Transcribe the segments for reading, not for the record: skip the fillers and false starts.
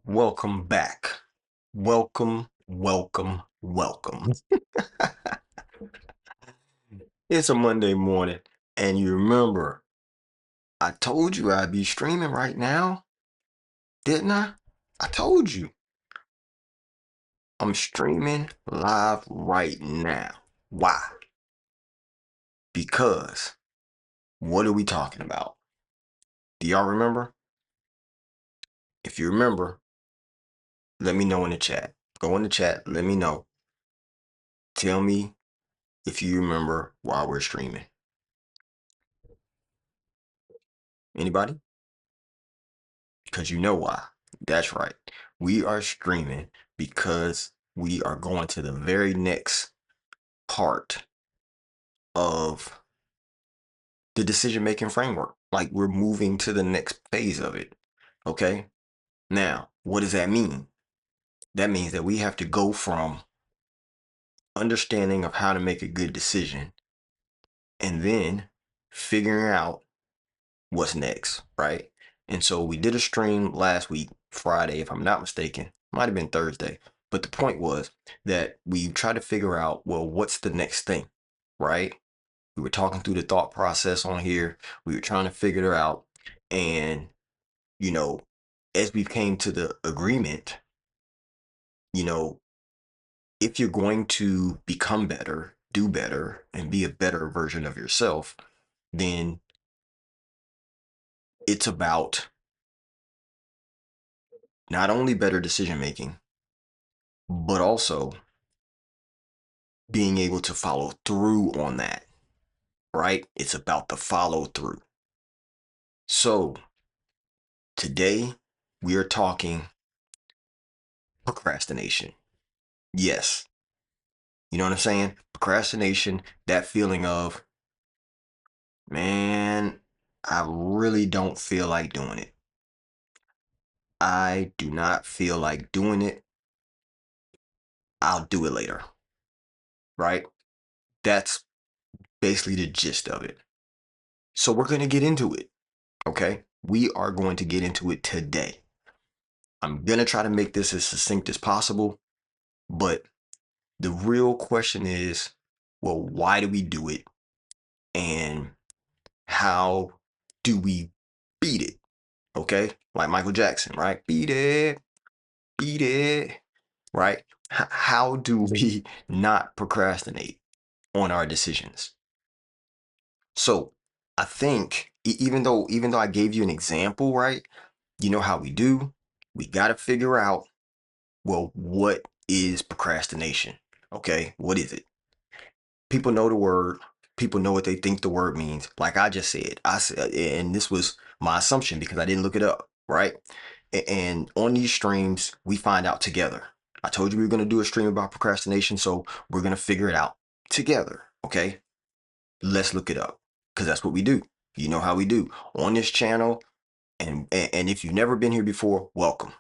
Welcome back. Welcome. It's a Monday morning, and you remember I told you I'd be streaming right now, didn't I? I told you I'm streaming live right now. Why? Because what are we talking about? Do y'all remember? If you remember, let me know in the chat. Go in the chat, let me know. Tell me if you remember why we're streaming. Anybody? Because you know why. That's right. We are streaming because we are going to the very next part of the decision making framework. Like we're moving to the next phase of it. Okay. Now, what does that mean? That means that we have to go from understanding of how to make a good decision and then figuring out what's next, right? And so we did a stream last week, Friday, if I'm not mistaken. Might have been Thursday. But the point was that we tried to figure out, well, what's the next thing, right? We were talking through the thought process on here. We were trying to figure it out. And, you know, as we came to the agreement, you know, if you're going to become better, do better, and be a better version of yourself, then it's about not only better decision making, but also being able to follow through on that, right? It's about the follow through. So today we are talking procrastination. Yes. You know what I'm saying? Procrastination, that feeling of, man, I really don't feel like doing it. I do not feel like doing it. I'll do it later, right? That's basically the gist of it. So we're going to get into it, okay? We are going to get into it today. I'm going to try to make this as succinct as possible, but the real question is, well, why do we do it? And how do we beat it? Okay? Like Michael Jackson, right? Beat it, right? How do we not procrastinate on our decisions? So I think even though I gave you an example, right? You know how we do. We got to figure out, well, what is procrastination? Okay, what is it? People know the word. People know what they think the word means. Like I just said, I said, and this was my assumption because I didn't look it up, right? And on these streams, we find out together. I told you we were going to do a stream about procrastination, so we're going to figure it out together. Okay, let's look it up because that's what we do. You know how we do on this channel. And if you've never been here before, welcome,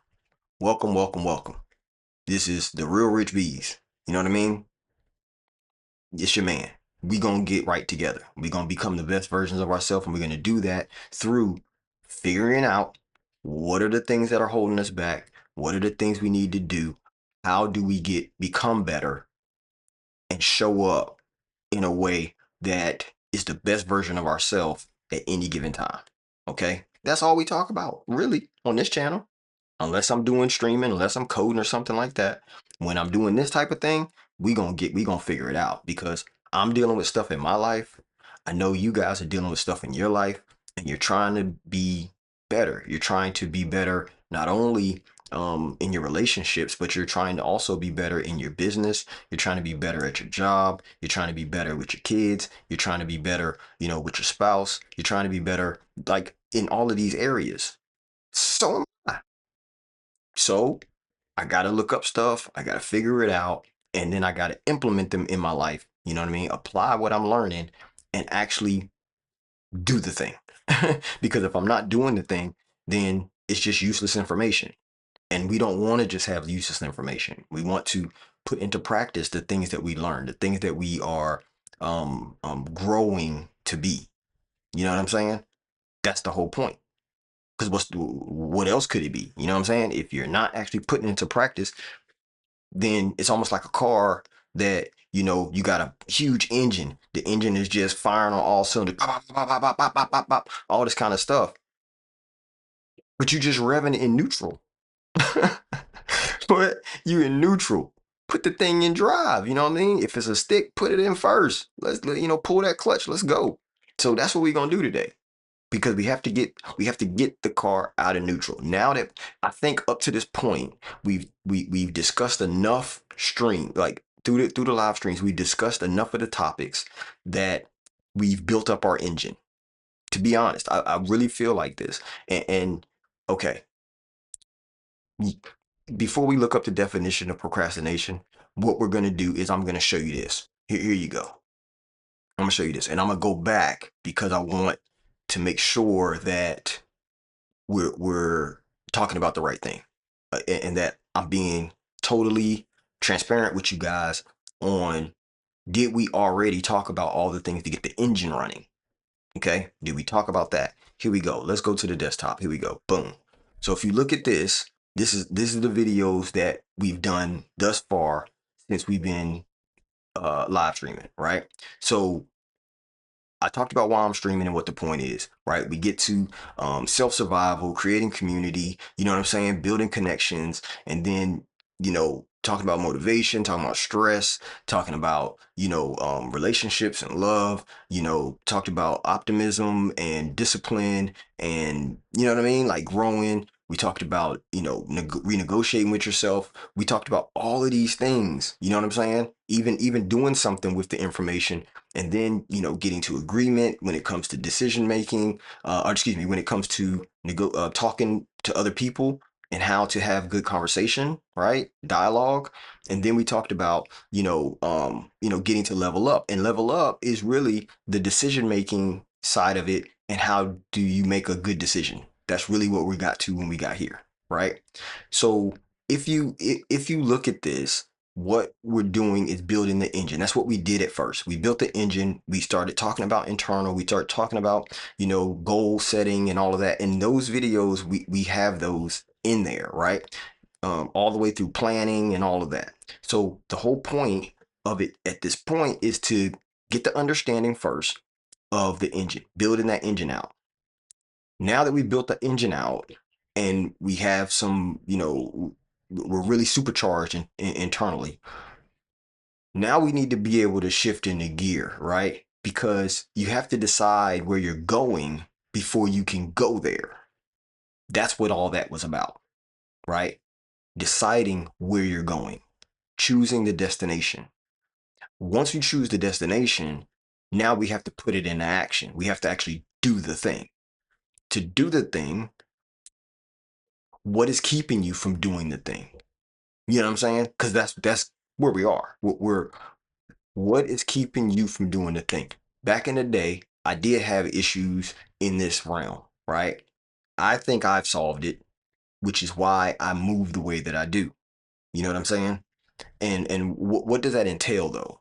welcome. This is the real RichBz. You know what I mean? It's your man. We gonna get right together. We gonna become the best versions of ourselves, and we're gonna do that through figuring out what are the things that are holding us back, what are the things we need to do, how do we become better and show up in a way that is the best version of ourselves at any given time. Okay, that's all we talk about really on this channel. Unless I'm doing streaming, unless I'm coding or something like that. When I'm doing this type of thing, we gonna figure it out because I'm dealing with stuff in my life. I know you guys are dealing with stuff in your life, and you're trying to be better. You're trying to be better not only in your relationships, but you're trying to also be better in your business. You're trying to be better at your job. You're trying to be better with your kids. You're trying to be better, with your spouse. You're trying to be better, like in all of these areas. So am I. So I got to look up stuff. I got to figure it out. And then I got to implement them in my life. You know what I mean? Apply what I'm learning and actually do the thing. Because if I'm not doing the thing, then it's just useless information. And we don't want to just have useless information. We want to put into practice the things that we learn, the things that we are growing to be. You know what I'm saying? That's the whole point. Because what else could it be? You know what I'm saying? If you're not actually putting it into practice, then it's almost like a car that, you got a huge engine. The engine is just firing on all cylinders, pop, pop, pop, pop, pop, pop, pop, pop, all this kind of stuff. But you just revving in neutral. But you in neutral. Put the thing in drive. You know what I mean? If it's a stick, put it in first. Let's pull that clutch. Let's go. So that's what we're gonna do today, because we have to get the car out of neutral. Now that I think up to this point, we've discussed enough stream, like through the live streams, we've discussed enough of the topics that we've built up our engine. To be honest, I really feel like this. And okay, before we look up the definition of procrastination, what we're gonna do is I'm gonna show you this. Here you go. I'm gonna show you this, and I'm gonna go back because I want to make sure that we're talking about the right thing, and that I'm being totally transparent with you guys on, did we already talk about all the things to get the engine running? Okay, did we talk about that? Here we go. Let's go to the desktop. Here we go. Boom. So if you look at this, this is the videos that we've done thus far since we've been live streaming, right? So I talked about why I'm streaming and what the point is, right? We get to self-survival, creating community, you know what I'm saying? Building connections, and then, talking about motivation, talking about stress, talking about, relationships and love, talked about optimism and discipline and, you know what I mean? Like growing. We talked about, renegotiating with yourself. We talked about all of these things, you know what I'm saying? Even doing something with the information, and then getting to agreement when it comes to decision making, or excuse me, when it comes to talking to other people and how to have good conversation, right? Dialogue. And then we talked about getting to level up, and level up is really the decision making side of it, and how do you make a good decision. That's really what we got to when we got here, right? So if you look at this, what we're doing is building the engine. That's what we did at first. We built the engine. We started talking about internal. We started talking about, goal setting and all of that. And those videos, we have those in there, right? All the way through planning and all of that. So the whole point of it at this point is to get the understanding first of the engine, building that engine out. Now that we built the engine out and we have some, we're really supercharged internally. Now we need to be able to shift into gear, right? Because you have to decide where you're going before you can go there. That's what all that was about, right? Deciding where you're going, choosing the destination. Once we choose the destination, now we have to put it into action. We have to actually do the thing. To do the thing, what is keeping you from doing the thing? You know what I'm saying? Because that's where we are. What is keeping you from doing the thing? Back in the day, I did have issues in this realm, right? I think I've solved it, which is why I move the way that I do. You know what I'm saying? And what does that entail though?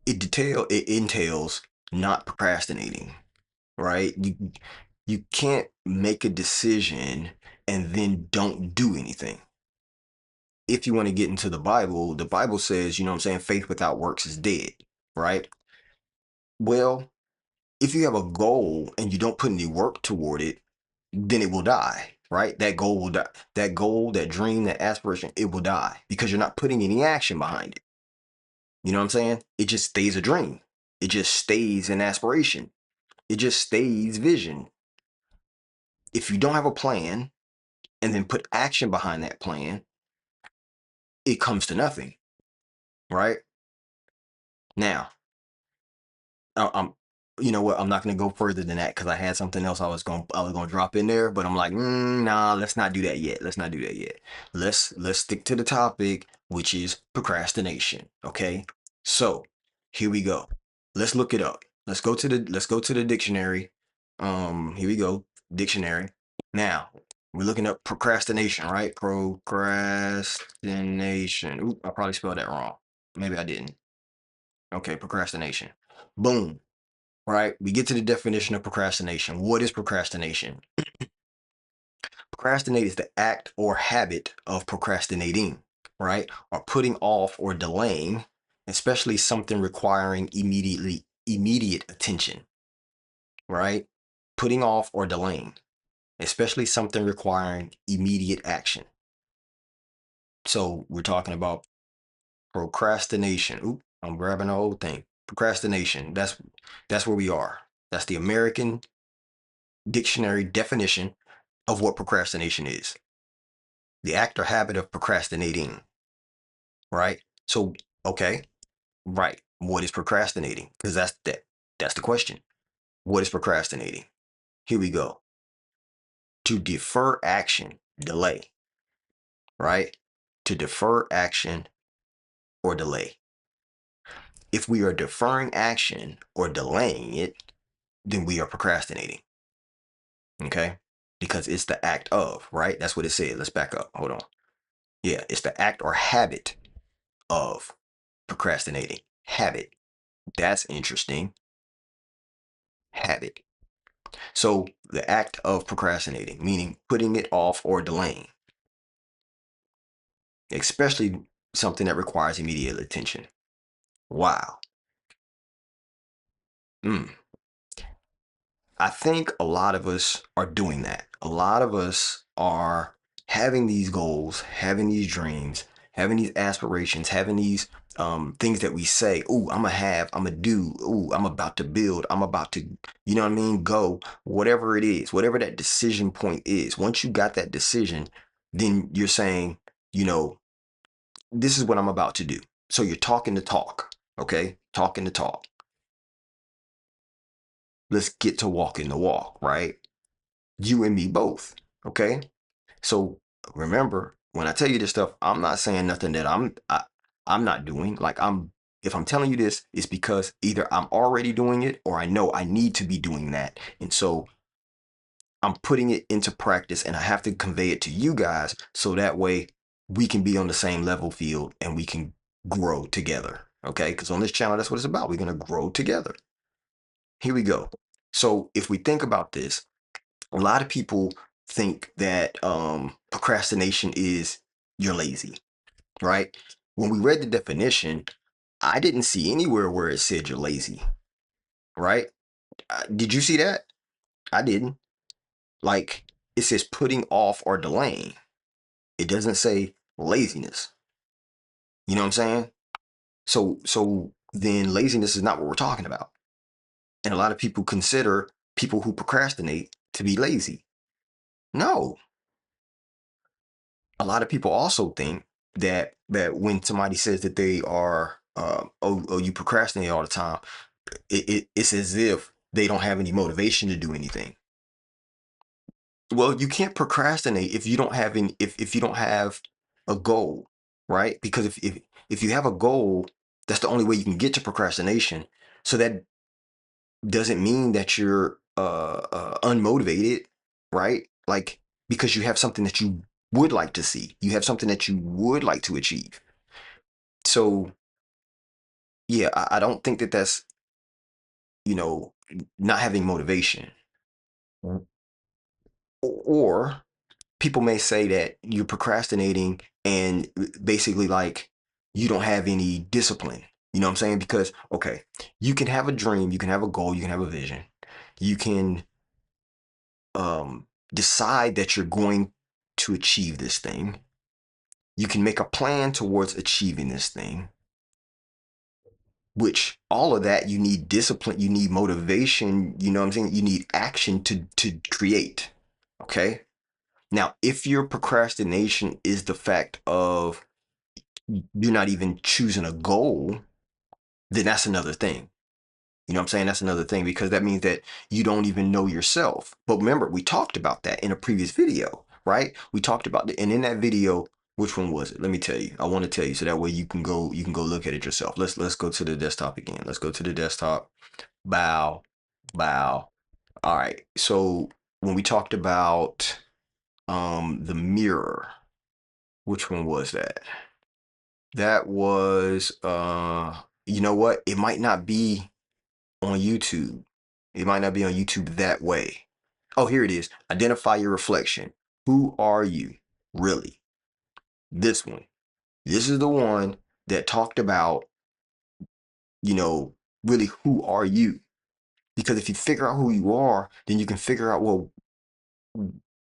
It entails not procrastinating, right? You can't make a decision and then don't do anything. If you want to get into the Bible says, you know what I'm saying, faith without works is dead, right? Well, if you have a goal and you don't put any work toward it, then it will die, right? That goal will die. That goal, that dream, that aspiration, it will die because you're not putting any action behind it. You know what I'm saying? It just stays a dream. It just stays an aspiration. It just stays vision. If you don't have a plan and then put action behind that plan, it comes to nothing, right? Now, I'm, you know what? I'm not gonna go further than that because I had something else I was gonna drop in there, but I'm like, nah, let's not do that yet. Let's not do that yet. Let's stick to the topic, which is procrastination. Okay. So here we go. Let's look it up. Let's go to the dictionary. Here we go. Dictionary. Now we're looking up procrastination, right? Procrastination. Ooh, I probably spelled that wrong. Maybe I didn't. Okay, procrastination. Boom. Right? We get to the definition of procrastination. What is procrastination? Procrastinate is the act or habit of procrastinating, right? Or putting off or delaying, especially something requiring immediate attention, right? Putting off or delaying, especially something requiring immediate action. So we're talking about procrastination. Oop, I'm grabbing the whole thing. Procrastination. That's where we are. That's the American dictionary definition of what procrastination is. The act or habit of procrastinating, right? So, okay, right. What is procrastinating? Because that's the question. What is procrastinating? Here we go. To defer action, delay, right? To defer action or delay. If we are deferring action or delaying it, then we are procrastinating. Okay? Because it's the act of, right? That's what it said. Let's back up. Hold on. Yeah, it's the act or habit of procrastinating. Habit. That's interesting. Habit. So the act of procrastinating, meaning putting it off or delaying, especially something that requires immediate attention. Wow. Mm. I think a lot of us are doing that. A lot of us are having these goals, having these dreams, having these aspirations, having these things that we say, "Ooh, I'm gonna have, I'm gonna do, ooh, I'm about to build, I'm about to, you know what I mean, go, whatever it is, whatever that decision point is." Once you got that decision, then you're saying, you know, this is what I'm about to do. So you're talking the talk, okay? Talking the talk. Let's get to walking the walk, right? You and me both. Okay. So remember, when I tell you this stuff, I'm not saying nothing that I'm not doing. Like if I'm telling you this, it's because either I'm already doing it or I know I need to be doing that. And so I'm putting it into practice and I have to convey it to you guys so that way we can be on the same level field and we can grow together. Okay. Because on this channel, that's what it's about. We're going to grow together. Here we go. So if we think about this, a lot of people think that procrastination is you're lazy, right? When we read the definition, I didn't see anywhere where it said you're lazy, right? Did you see that? I didn't. Like it says putting off or delaying. It doesn't say laziness. You know what I'm saying? So then laziness is not what we're talking about. And a lot of people consider people who procrastinate to be lazy. No, a lot of people also think that when somebody says that they are oh you procrastinate all the time, it's as if they don't have any motivation to do anything. Well, you can't procrastinate if you don't have any if you don't have a goal, right? Because if you have a goal, that's the only way you can get to procrastination. So that doesn't mean that you're unmotivated, right? Like because you have something that you would like to see, you have something that you would like to achieve. So yeah, I don't think that that's you know not having motivation, or people may say that you're procrastinating and basically like you don't have any discipline. You know what I'm saying? Because okay, you can have a dream, you can have a goal, you can have a vision, you can decide that you're going to achieve this thing. You can make a plan towards achieving this thing, which all of that you need discipline, you need motivation, you know what I'm saying? You need action to create. Okay? Now, if your procrastination is the fact of you're not even choosing a goal, then that's another thing. You know what I'm saying? That's another thing because that means that you don't even know yourself. But remember, we talked about that in a previous video, right? We talked about it, and in that video, which one was it? Let me tell you. I want to tell you so that way you can go look at it yourself. Let's go to the desktop again. Let's go to the desktop. Bow, bow. All right. So when we talked about the mirror, which one was that? That was you know what? It might not be on YouTube. It might not be on YouTube that way. Oh, here it is. Identify your reflection. Who are you really? This one. This is the one that talked about, you know, really who are you? Because if you figure out who you are, then you can figure out, well,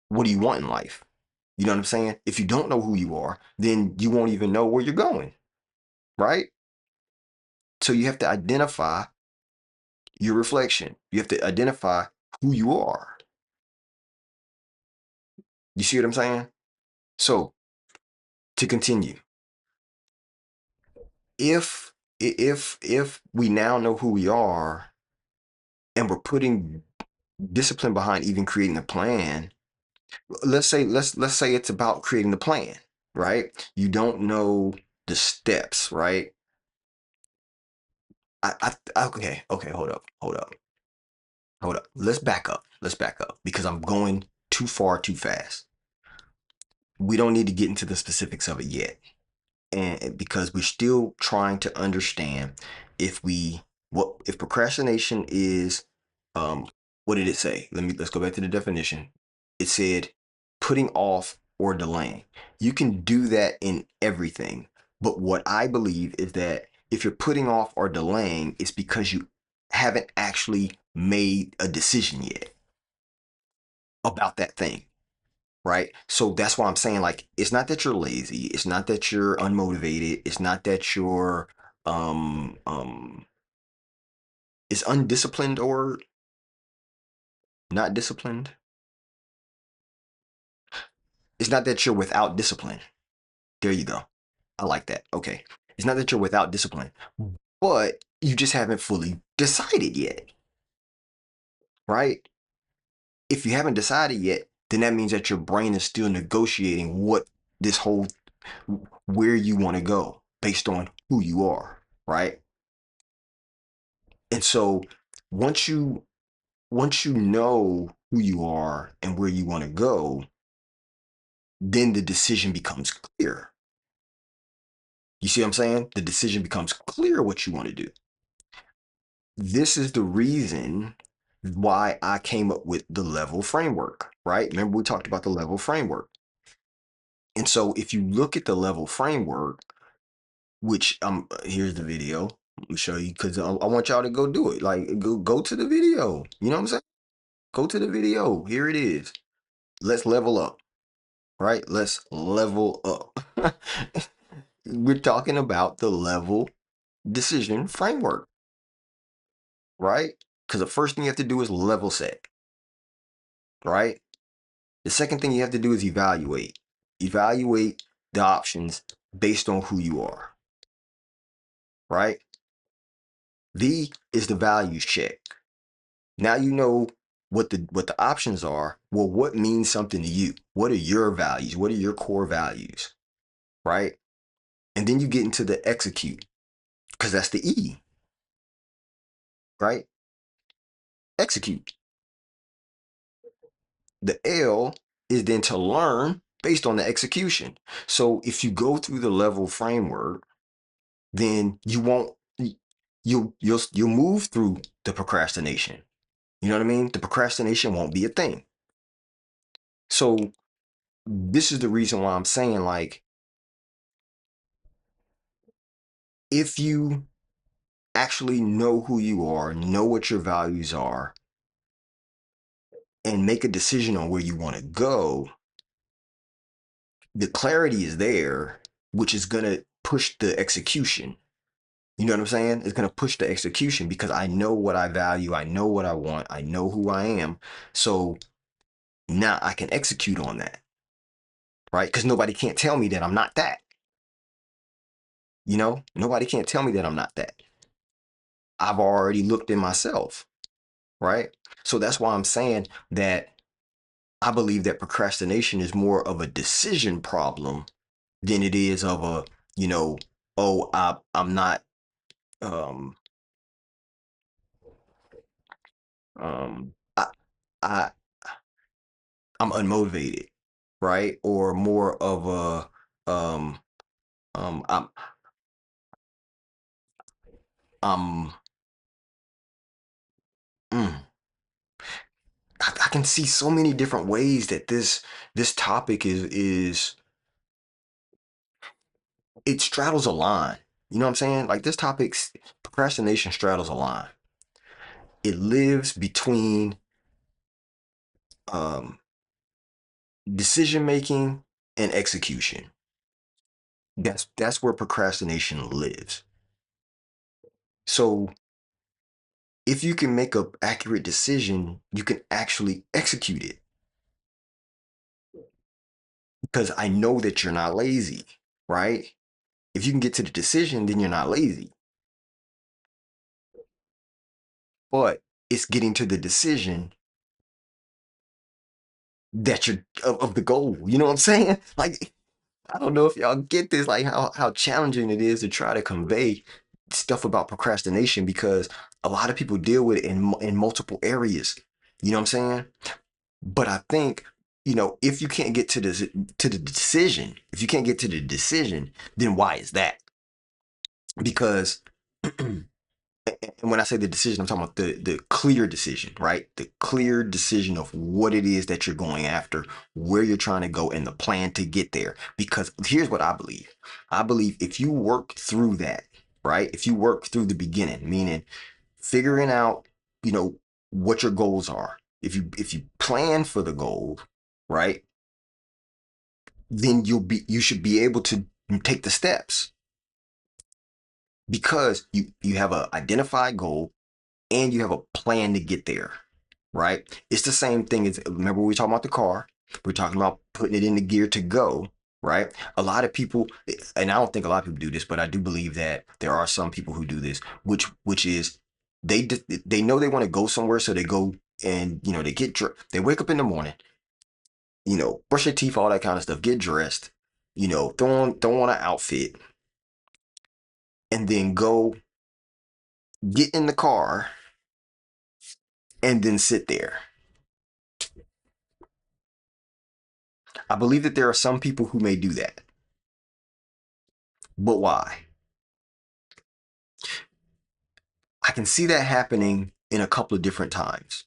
what do you want in life? You know what I'm saying? If you don't know who you are, then you won't even know where you're going, right? So you have to identify your reflection. You have to identify who you are. You see what I'm saying? So to continue, if if we now know who we are and we're putting discipline behind even creating a plan, let's say it's about creating the plan, right? You don't know the steps, right? Okay, hold up. Let's back up because I'm going too far too fast. We don't need to get into the specifics of it yet, and because we're still trying to understand if we what if procrastination is what did it say? Let's go back to the definition. It said putting off or delaying. You can do that in everything, but what I believe is that if you're putting off or delaying, it's because you haven't actually made a decision yet about that thing, right? So that's why I'm saying, like, it's not that you're lazy, it's not that you're unmotivated, it's not that you're um um is undisciplined or not disciplined. It's not that you're without discipline. There you go. I like that. Okay. It's not that you're without discipline, but you just haven't fully decided yet, right? If you haven't decided yet, then that means that your brain is still negotiating what this whole where you want to go based on who you are, right? And so once you once you know who you are and where you want to go, then the decision becomes clear. You see what I'm saying? The decision becomes clear what you want to do. This is the reason why I came up with the level framework, right? Remember, we talked about the level framework. And so if you look at the level framework, which here's the video. Let me show you because I want y'all to go do it. Like go to the video. You know what I'm saying? Go to the video. Here it is. Let's level up, right? Let's level up. We're talking about the level decision framework, right? Because the first thing you have to do is level set, right? The second thing you have to do is evaluate. Evaluate the options based on who you are, right? V is the values check. Now you know what the options are. Well, what means something to you? What are your values? What are your core values, right? And then you get into the execute because that's the E, right? Execute. The L is then to learn based on the execution. So if you go through the level framework, then you won't you'll move through the procrastination. You know what I mean? The procrastination won't be a thing. So this is the reason why I'm saying, like, if you actually know who you are, know what your values are, and make a decision on where you want to go, the clarity is there, which is going to push the execution. You know what I'm saying? It's going to push the execution because I know what I value. I know what I want. I know who I am. So now I can execute on that, right? Because nobody can't tell me that I'm not that. You know, nobody can't tell me that I'm not that. I've already looked in myself, right? So that's why I'm saying that I believe that procrastination is more of a decision problem than it is of a, you know, oh, I'm not, um, um, I, I, I'm unmotivated, right? Or more of a, um, I'm, I'm, mm, I can see so many different ways that this topic is it straddles a line. You know what I'm saying? Like this topic's procrastination straddles a line. It lives between um, decision making and execution. That's where procrastination lives. So if you can make an accurate decision, you can actually execute it. Because I know that you're not lazy, right? If you can get to the decision, then you're not lazy. But it's getting to the decision that you're of the goal. You know what I'm saying? Like, I don't know if y'all get this, like how challenging it is to try to convey stuff about procrastination because a lot of people deal with it in multiple areas. You know what I'm saying? But I think, if you can't get to the decision, if you can't get to the decision, then why is that? Because and when I say the decision, I'm talking about the clear decision, right? The clear decision of what it is that you're going after, where you're trying to go, and the plan to get there. Because here's what I believe. I believe if you work through that, right? If you work through the beginning, meaning figuring out, you know, what your goals are. If you plan for the goal, right? Then you should be able to take the steps because you have a identified goal and you have a plan to get there, right? It's the same thing as remember we were talking about the car. We're talking about putting it in the gear to go, right? A lot of people, and I don't think a lot of people do this, but I do believe that there are some people who do this, which is they know they want to go somewhere, so they go and they they wake up in the morning, brush their teeth, all that kind of stuff, get dressed, throw on an outfit, and then go get in the car and then sit there. I believe that there are some people who may do that. But why? I can see that happening in a couple of different times.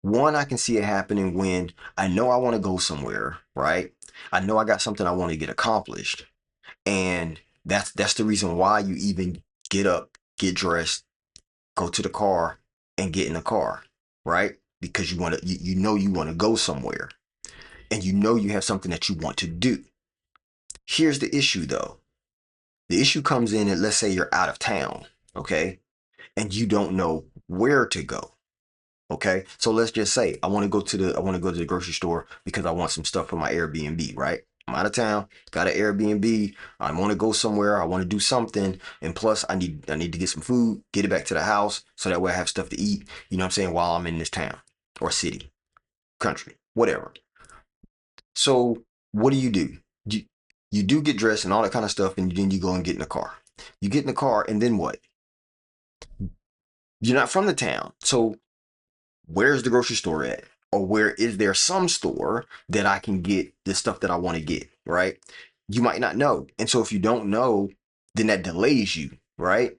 One, I can see it happening when I know I want to go somewhere, right? I know I got something I want to get accomplished. And that's the reason why you even get up, get dressed, go to the car, and get in the car, right? Because you want to go somewhere. And you know you have something that you want to do. Here's the issue though. The issue comes in and let's say you're out of town, okay? And you don't know where to go. Okay. So let's just say I want to go to the grocery store because I want some stuff for my Airbnb, right? I'm out of town, got an Airbnb. I want to go somewhere. I want to do something. And plus I need to get some food, get it back to the house so that way I have stuff to eat, you know what I'm saying, while I'm in this town or city, country, whatever. So what do? You, you do get dressed and all that kind of stuff, and then you go and get in the car. You get in the car, and then what? You're not from the town. So where's the grocery store at? Or where is there some store that I can get the stuff that I want to get, right? You might not know. And so if you don't know, then that delays you, right?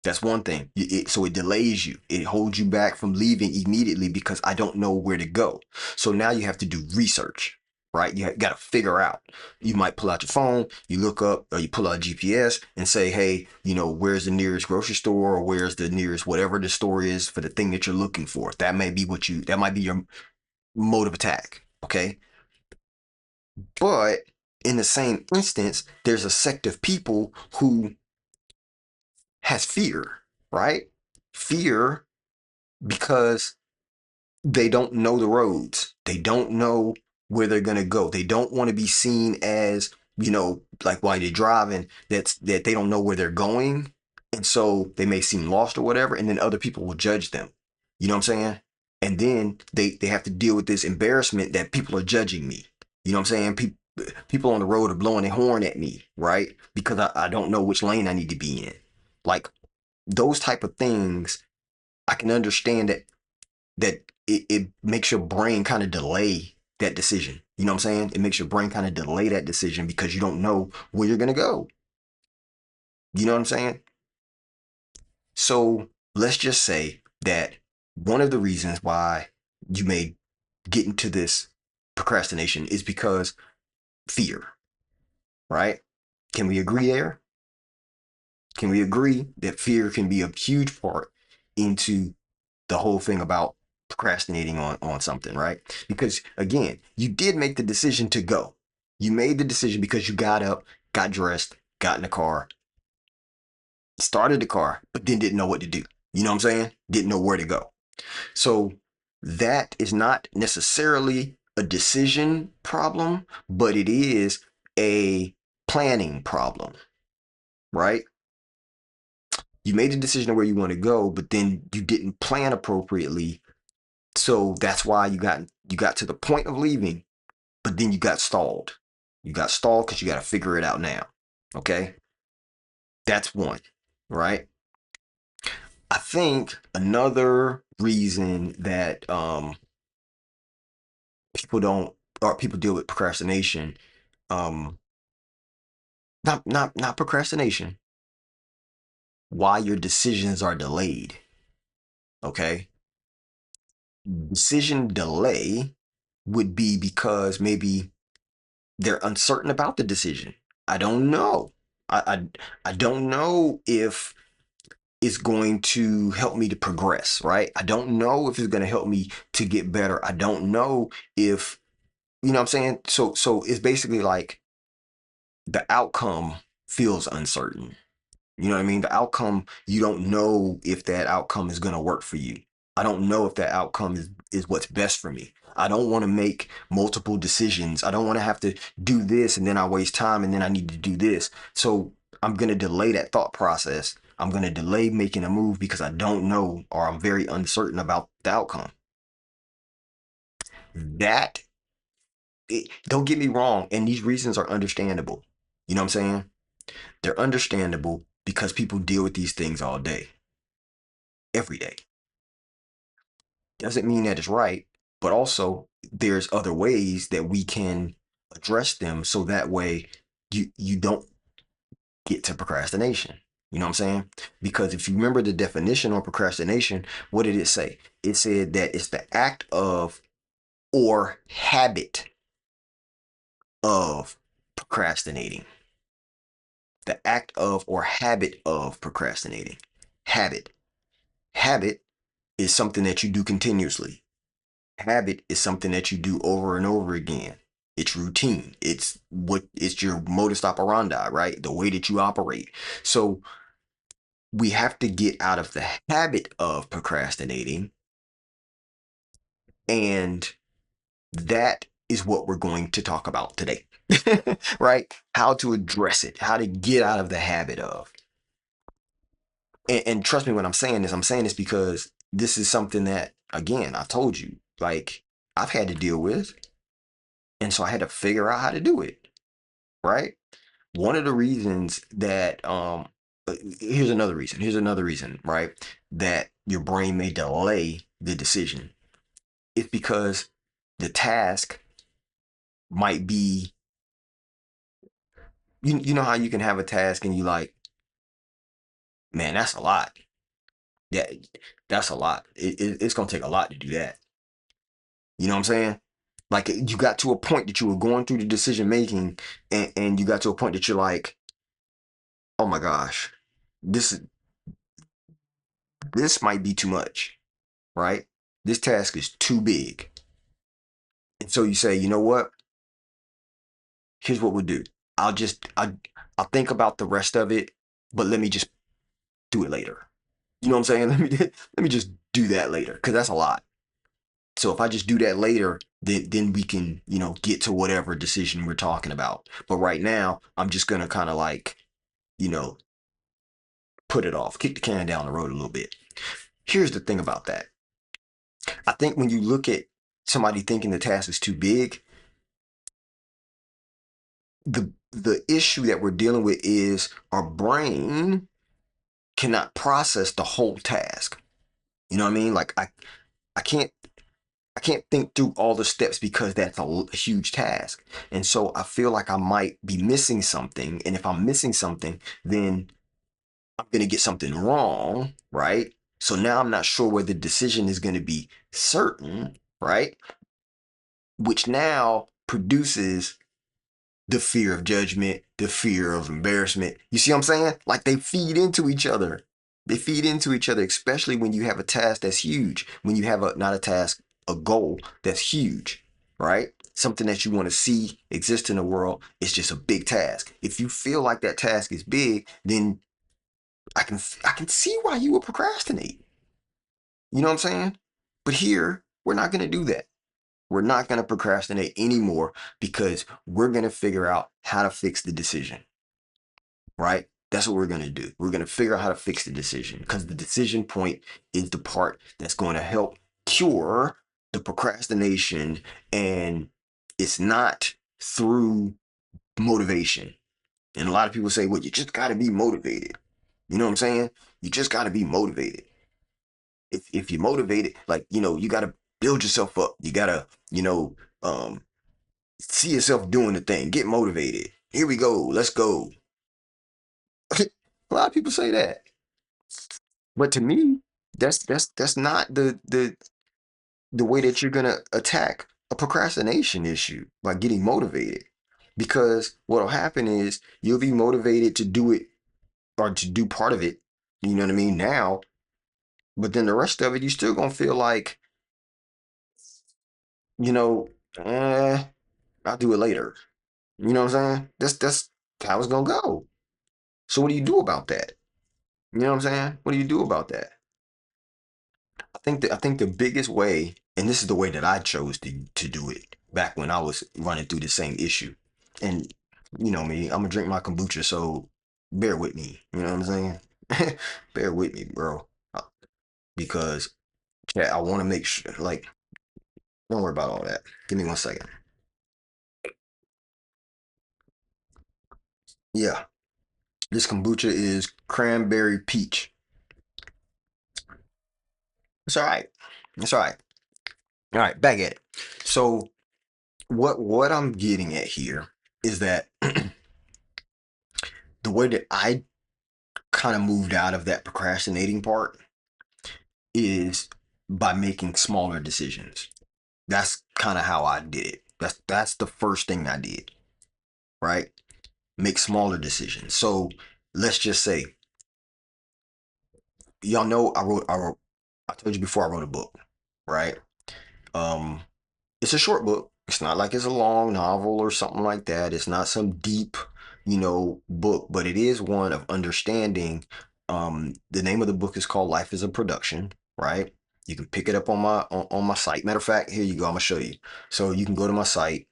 That's one thing. So it delays you. It holds you back from leaving immediately because I don't know where to go. So now you have to do research, right? You got to figure out. You might pull out your phone, you look up, or you pull out GPS and say, hey, where's the nearest grocery store or where's the nearest whatever the store is for the thing that you're looking for. That might be your mode of attack, okay? But in the same instance, there's a sect of people who has fear, right? Fear because they don't know the roads. They don't know where they're gonna go. They don't want to be seen as, like while they're driving, that they don't know where they're going. And so they may seem lost or whatever, and then other people will judge them. You know what I'm saying? And then they have to deal with this embarrassment that people are judging me. You know what I'm saying? People on the road are blowing their horn at me, right? Because I don't know which lane I need to be in. Like those type of things, I can understand that it makes your brain kind of delay that decision. You know what I'm saying? It makes your brain kind of delay that decision because you don't know where you're gonna go. You know what I'm saying? So let's just say that one of the reasons why you may get into this procrastination is because fear, right? Can we agree there? Can we agree that fear can be a huge part into the whole thing about procrastinating on something, right? Because again, you did make the decision to go. You made the decision because you got up, got dressed, got in the car, started the car, but then didn't know what to do. You know what I'm saying? Didn't know where to go. So that is not necessarily a decision problem, but it is a planning problem, right? You made the decision of where you want to go, but then you didn't plan appropriately. So that's why you got to the point of leaving, but then you got stalled. You got stalled because you got to figure it out now. Okay, that's one, right? I think another reason that people don't or people deal with procrastination, um, not procrastination, why your decisions are delayed. Okay, decision delay would be because maybe they're uncertain about the decision. I don't know. I don't know if it's going to help me to progress, right? I don't know if it's going to help me to get better. I don't know if you know what I'm saying. So it's basically like the outcome feels uncertain. You know what I mean? The outcome, you don't know if that outcome is going to work for you. I don't know if that outcome is what's best for me. I don't want to make multiple decisions. I don't want to have to do this and then I waste time and then I need to do this. So I'm going to delay that thought process. I'm going to delay making a move because I don't know or I'm very uncertain about the outcome. That, don't get me wrong, and these reasons are understandable. You know what I'm saying? They're understandable because people deal with these things all day, every day. Doesn't mean that it's right, but also there's other ways that we can address them so that way you don't get to procrastination. You know what I'm saying? Because if you remember the definition on procrastination, what did it say? It said that it's the act of or habit of procrastinating. The act of or habit of procrastinating. Habit. Habit is something that you do continuously. Habit is something that you do over and over again. It's routine. It's your modus operandi, right? The way that you operate. So we have to get out of the habit of procrastinating, and that is what we're going to talk about today. Right? How to address it, how to get out of the habit of. And trust me when I'm saying this because this is something that again, I told you, like I've had to deal with. And so I had to figure out how to do it, right? One of the reasons that here's another reason. Here's another reason, right? That your brain may delay the decision. It's because the task might be you know how you can have a task and you like, man, that's a lot. Yeah, that's a lot. It's gonna take a lot to do that. You know what I'm saying? Like you got to a point that you were going through the decision making and you got to a point that you're like, oh my gosh, this this might be too much, right? This task is too big. And so you say, you know what? Here's what we'll do. I'll think about the rest of it, but let me just do it later. You know what I'm saying? Let me just do that later because that's a lot. So if I just do that later, then we can, get to whatever decision we're talking about. But right now, I'm just gonna kind of like, you know, put it off, kick the can down the road a little bit. Here's the thing about that. I think when you look at somebody thinking the task is too big, the issue that we're dealing with is our brain cannot process the whole task. You know what I mean? Like I can't I can't think through all the steps because that's a huge task. And so I feel like I might be missing something. And if I'm missing something, then I'm going to get something wrong, right? So now I'm not sure where the decision is going to be certain, right? Which now produces the fear of judgment, the fear of embarrassment. You see what I'm saying? Like they feed into each other. They feed into each other, especially when you have a task that's huge. When you have a not a task, a goal that's huge, right? Something that you want to see exist in the world. It's just a big task. If you feel like that task is big, then I can see why you would procrastinate. You know what I'm saying? But here, we're not going to do that. We're not going to procrastinate anymore because we're going to figure out how to fix the decision, right? That's what we're going to do. We're going to figure out how to fix the decision because the decision point is the part that's going to help cure the procrastination. And it's not through motivation. And a lot of people say, well, you just got to be motivated. You know what I'm saying? You just got to be motivated. If you're motivated, like, you got to build yourself up. You got to, see yourself doing the thing. Get motivated. Here we go. Let's go. A lot of people say that, but to me, that's not the way that you're gonna attack a procrastination issue by getting motivated. Because what'll happen is you'll be motivated to do it or to do part of it. You know what I mean now, but then the rest of it, you still gonna feel like you know, eh, I'll do it later. You know what I'm saying? That's how it's gonna go. So what do you do about that? You know what I'm saying? What do you do about that? I think the biggest way, and this is the way that I chose to do it back when I was running through the same issue. And you know me, I'm gonna drink my kombucha, so bear with me. You know what I'm saying? Bear with me, bro. Because yeah, I want to make sure. Like, don't worry about all that. Give me 1 second. Yeah, this kombucha is cranberry peach. It's all right. It's all right. All right, back at it. So what I'm getting at here is that the way that I kind of moved out of that procrastinating part is by making smaller decisions. That's kind of how I did it. That's the first thing I did, right? Make smaller decisions. So let's just say, y'all know I told you before I wrote a book, right? Um, it's a short book. It's not like it's a long novel or something like that. It's not some deep, book, but it is one of understanding. The name of the book is called Life is a Production, right? You can pick it up on my site. Matter of fact, here you go. I'm gonna show you. So you can go to my site.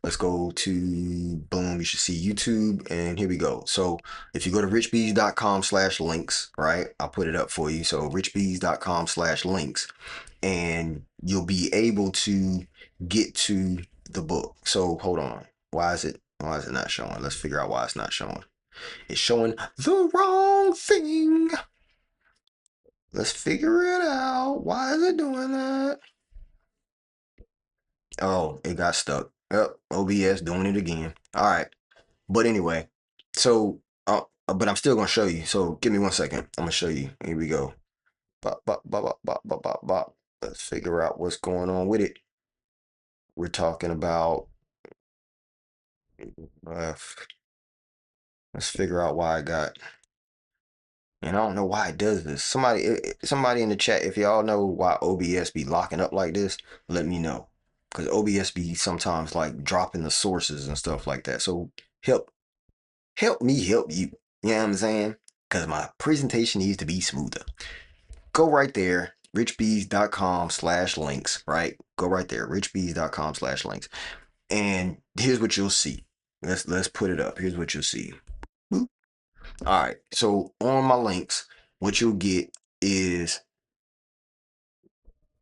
Let's go to boom. You should see YouTube, and here we go. So if you go to richbz.com/links, right? I'll put it up for you. So richbz.com/links, and you'll be able to get to the book. So hold on. Why is it not showing? Let's figure out why it's not showing. It's showing the wrong thing. Let's figure it out. Why is it doing that? Oh, it got stuck. Yep, OBS doing it again. All right. But anyway, so but I'm still gonna show you. So give me 1 second. I'm gonna show you. Here we go. Bop, bop, bop, bop, bop, bop, bop, bop. Let's figure out what's going on with it. We're talking about uh, let's figure out why I got. And I don't know why it does this. Somebody in the chat, if y'all know why OBS be locking up like this, let me know. Because OBS be sometimes like dropping the sources and stuff like that. So help help me help you. You know what I'm saying? Because my presentation needs to be smoother. Go right there, richbz.com/links, right? Go right there, richbz.com/links. And here's what you'll see. Let's put it up. Here's what you'll see. Boop. All right. So on my links, what you'll get is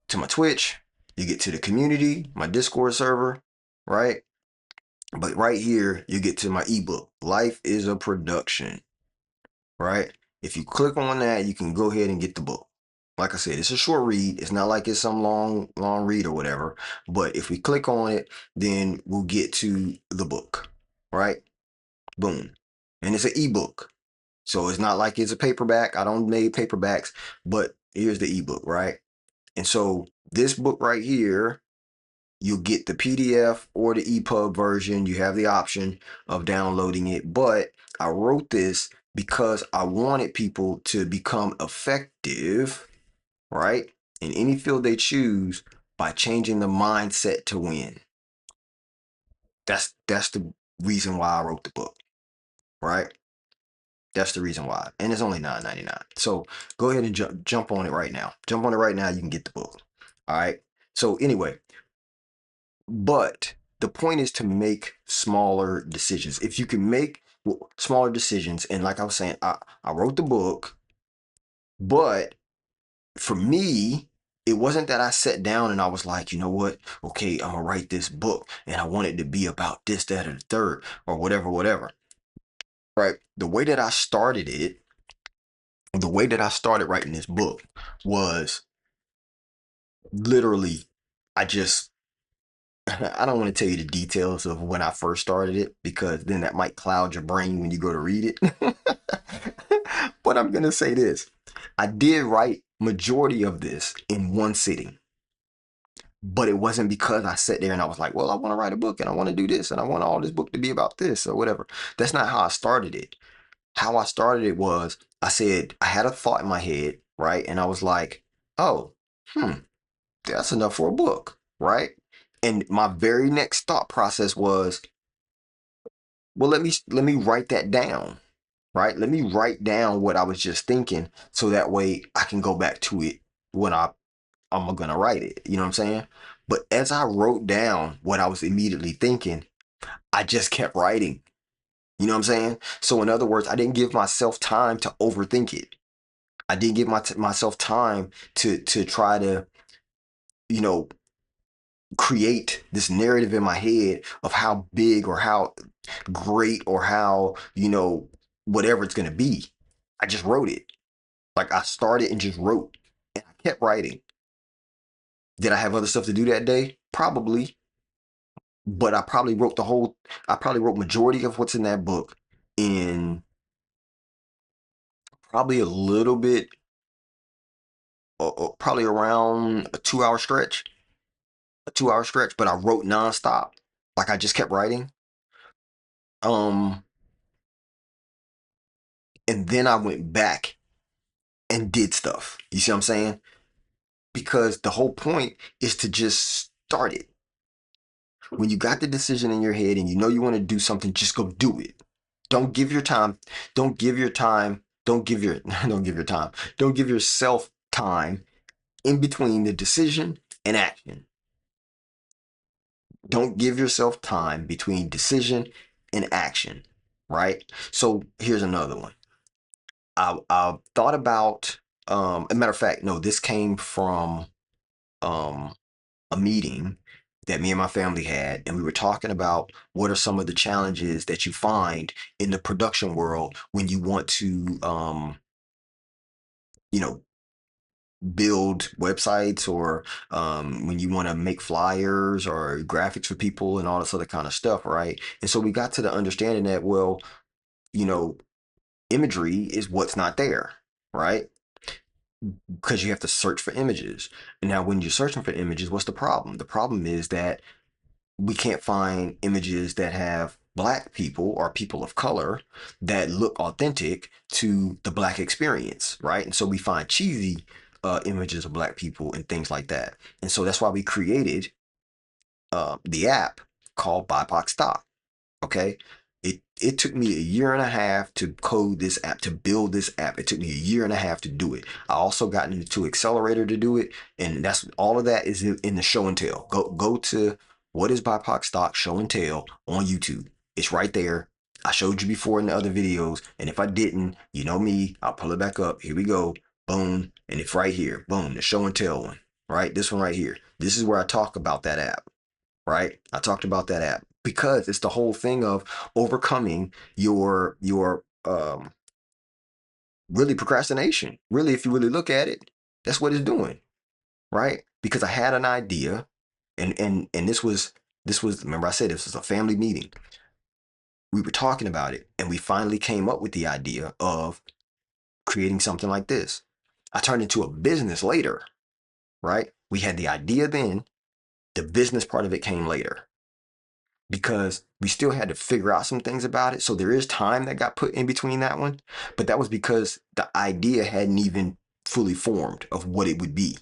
to my Twitch, you get to the community, my Discord server, right? But right here, you get to my ebook, Life is a Production, right? If you click on that, you can go ahead and get the book. Like I said, it's a short read. It's not like it's some long read or whatever. But if we click on it, then we'll get to the book, right? Boom. And it's an ebook. So it's not like it's a paperback. I don't make paperbacks, but Here's the ebook, right? And so this book right here, you'll get the PDF or the EPUB version. You have the option of downloading it. But I wrote this because I wanted people to become effective, right, in any field they choose by changing the mindset to win. That's the reason why I wrote the book, right? That's the reason why. And it's only $9.99. So go ahead and jump on it right now. Jump on it right now. You can get the book. All right. So anyway, but the point is to make smaller decisions. If you can make smaller decisions, and like I was saying, I wrote the book, but for me, it wasn't that I sat down and I was like, you know what? Okay, I'm gonna write this book, and I want it to be about this, that, or the third, or whatever, whatever. Right? The way that I started it, the way that I started writing this book was literally, I just I don't want to tell you the details of when I first started it because then that might cloud your brain when you go to read it. But I'm going to say this. I did write majority of this in one sitting. But it wasn't because I sat there and I was like, well, I want to write a book and I want to do this and I want all this book to be about this or whatever. That's not how I started it. How I started it was I said I had a thought in my head, right? And I was like, oh, that's enough for a book, right? And my very next thought process was, well, let me write that down, right? Let me write down what I was just thinking, so that way I can go back to it when I'm gonna write it. You know what I'm saying? But as I wrote down what I was immediately thinking, I just kept writing. You know what I'm saying? So in other words, I didn't give myself time to overthink it. I didn't give myself time to try to, you know, create this narrative in my head of how big or how great or how, whatever it's going to be. I just wrote it. Like I started and just wrote and I kept writing. Did I have other stuff to do that day? Probably, but I probably wrote majority of what's in that book in probably a little bit, probably around a 2 hour stretch, but I wrote nonstop. Like I just kept writing. Um, and then I went back and did stuff. You see what I'm saying? Because the whole point is to just start it. When you got the decision in your head and you know you want to do something, just go do it. Don't give your time. Don't give your time. Don't give your don't give your time. Don't give yourself time in between the decision and action. Don't give yourself time between decision and action, right? So here's another one. I thought about a matter of fact, no, this came from um a meeting that me and my family had, and we were talking about what are some of the challenges that you find in the production world when you want to, you know, build websites or when you want to make flyers or graphics for people and all this other kind of stuff, right? And so we got to the understanding that, well, you know, imagery is what's not there, right? Because you have to search for images. And now, when you're searching for images, what's the problem? The problem is that we can't find images that have black people or people of color that look authentic to the black experience, right? And so we find cheesy images of black people and things like that. And so that's why we created the app called BIPOC Stock. Okay. It took me a year and a half to code this app, to build this app. It took me a year and a half to do it. I also got into Accelerator to do it, and that's all of that is in the show and tell. Go to what is BIPOC Stock show and tell on YouTube. It's right there. I showed you before in the other videos, and if I didn't, you know me, I'll pull it back up. Here we go. Boom, and it's right here. Boom, the show and tell one. Right, this one right here. This is where I talk about that app, right? I talked about that app because it's the whole thing of overcoming your really procrastination. Really, if you really look at it, that's what it's doing, right? Because I had an idea, and this was remember I said this was a family meeting. We were talking about it, and we finally came up with the idea of creating something like this. I turned into a business later, right? We had the idea then, the business part of it came later because we still had to figure out some things about it. So there is time that got put in between that one, but that was because the idea hadn't even fully formed of what it would be.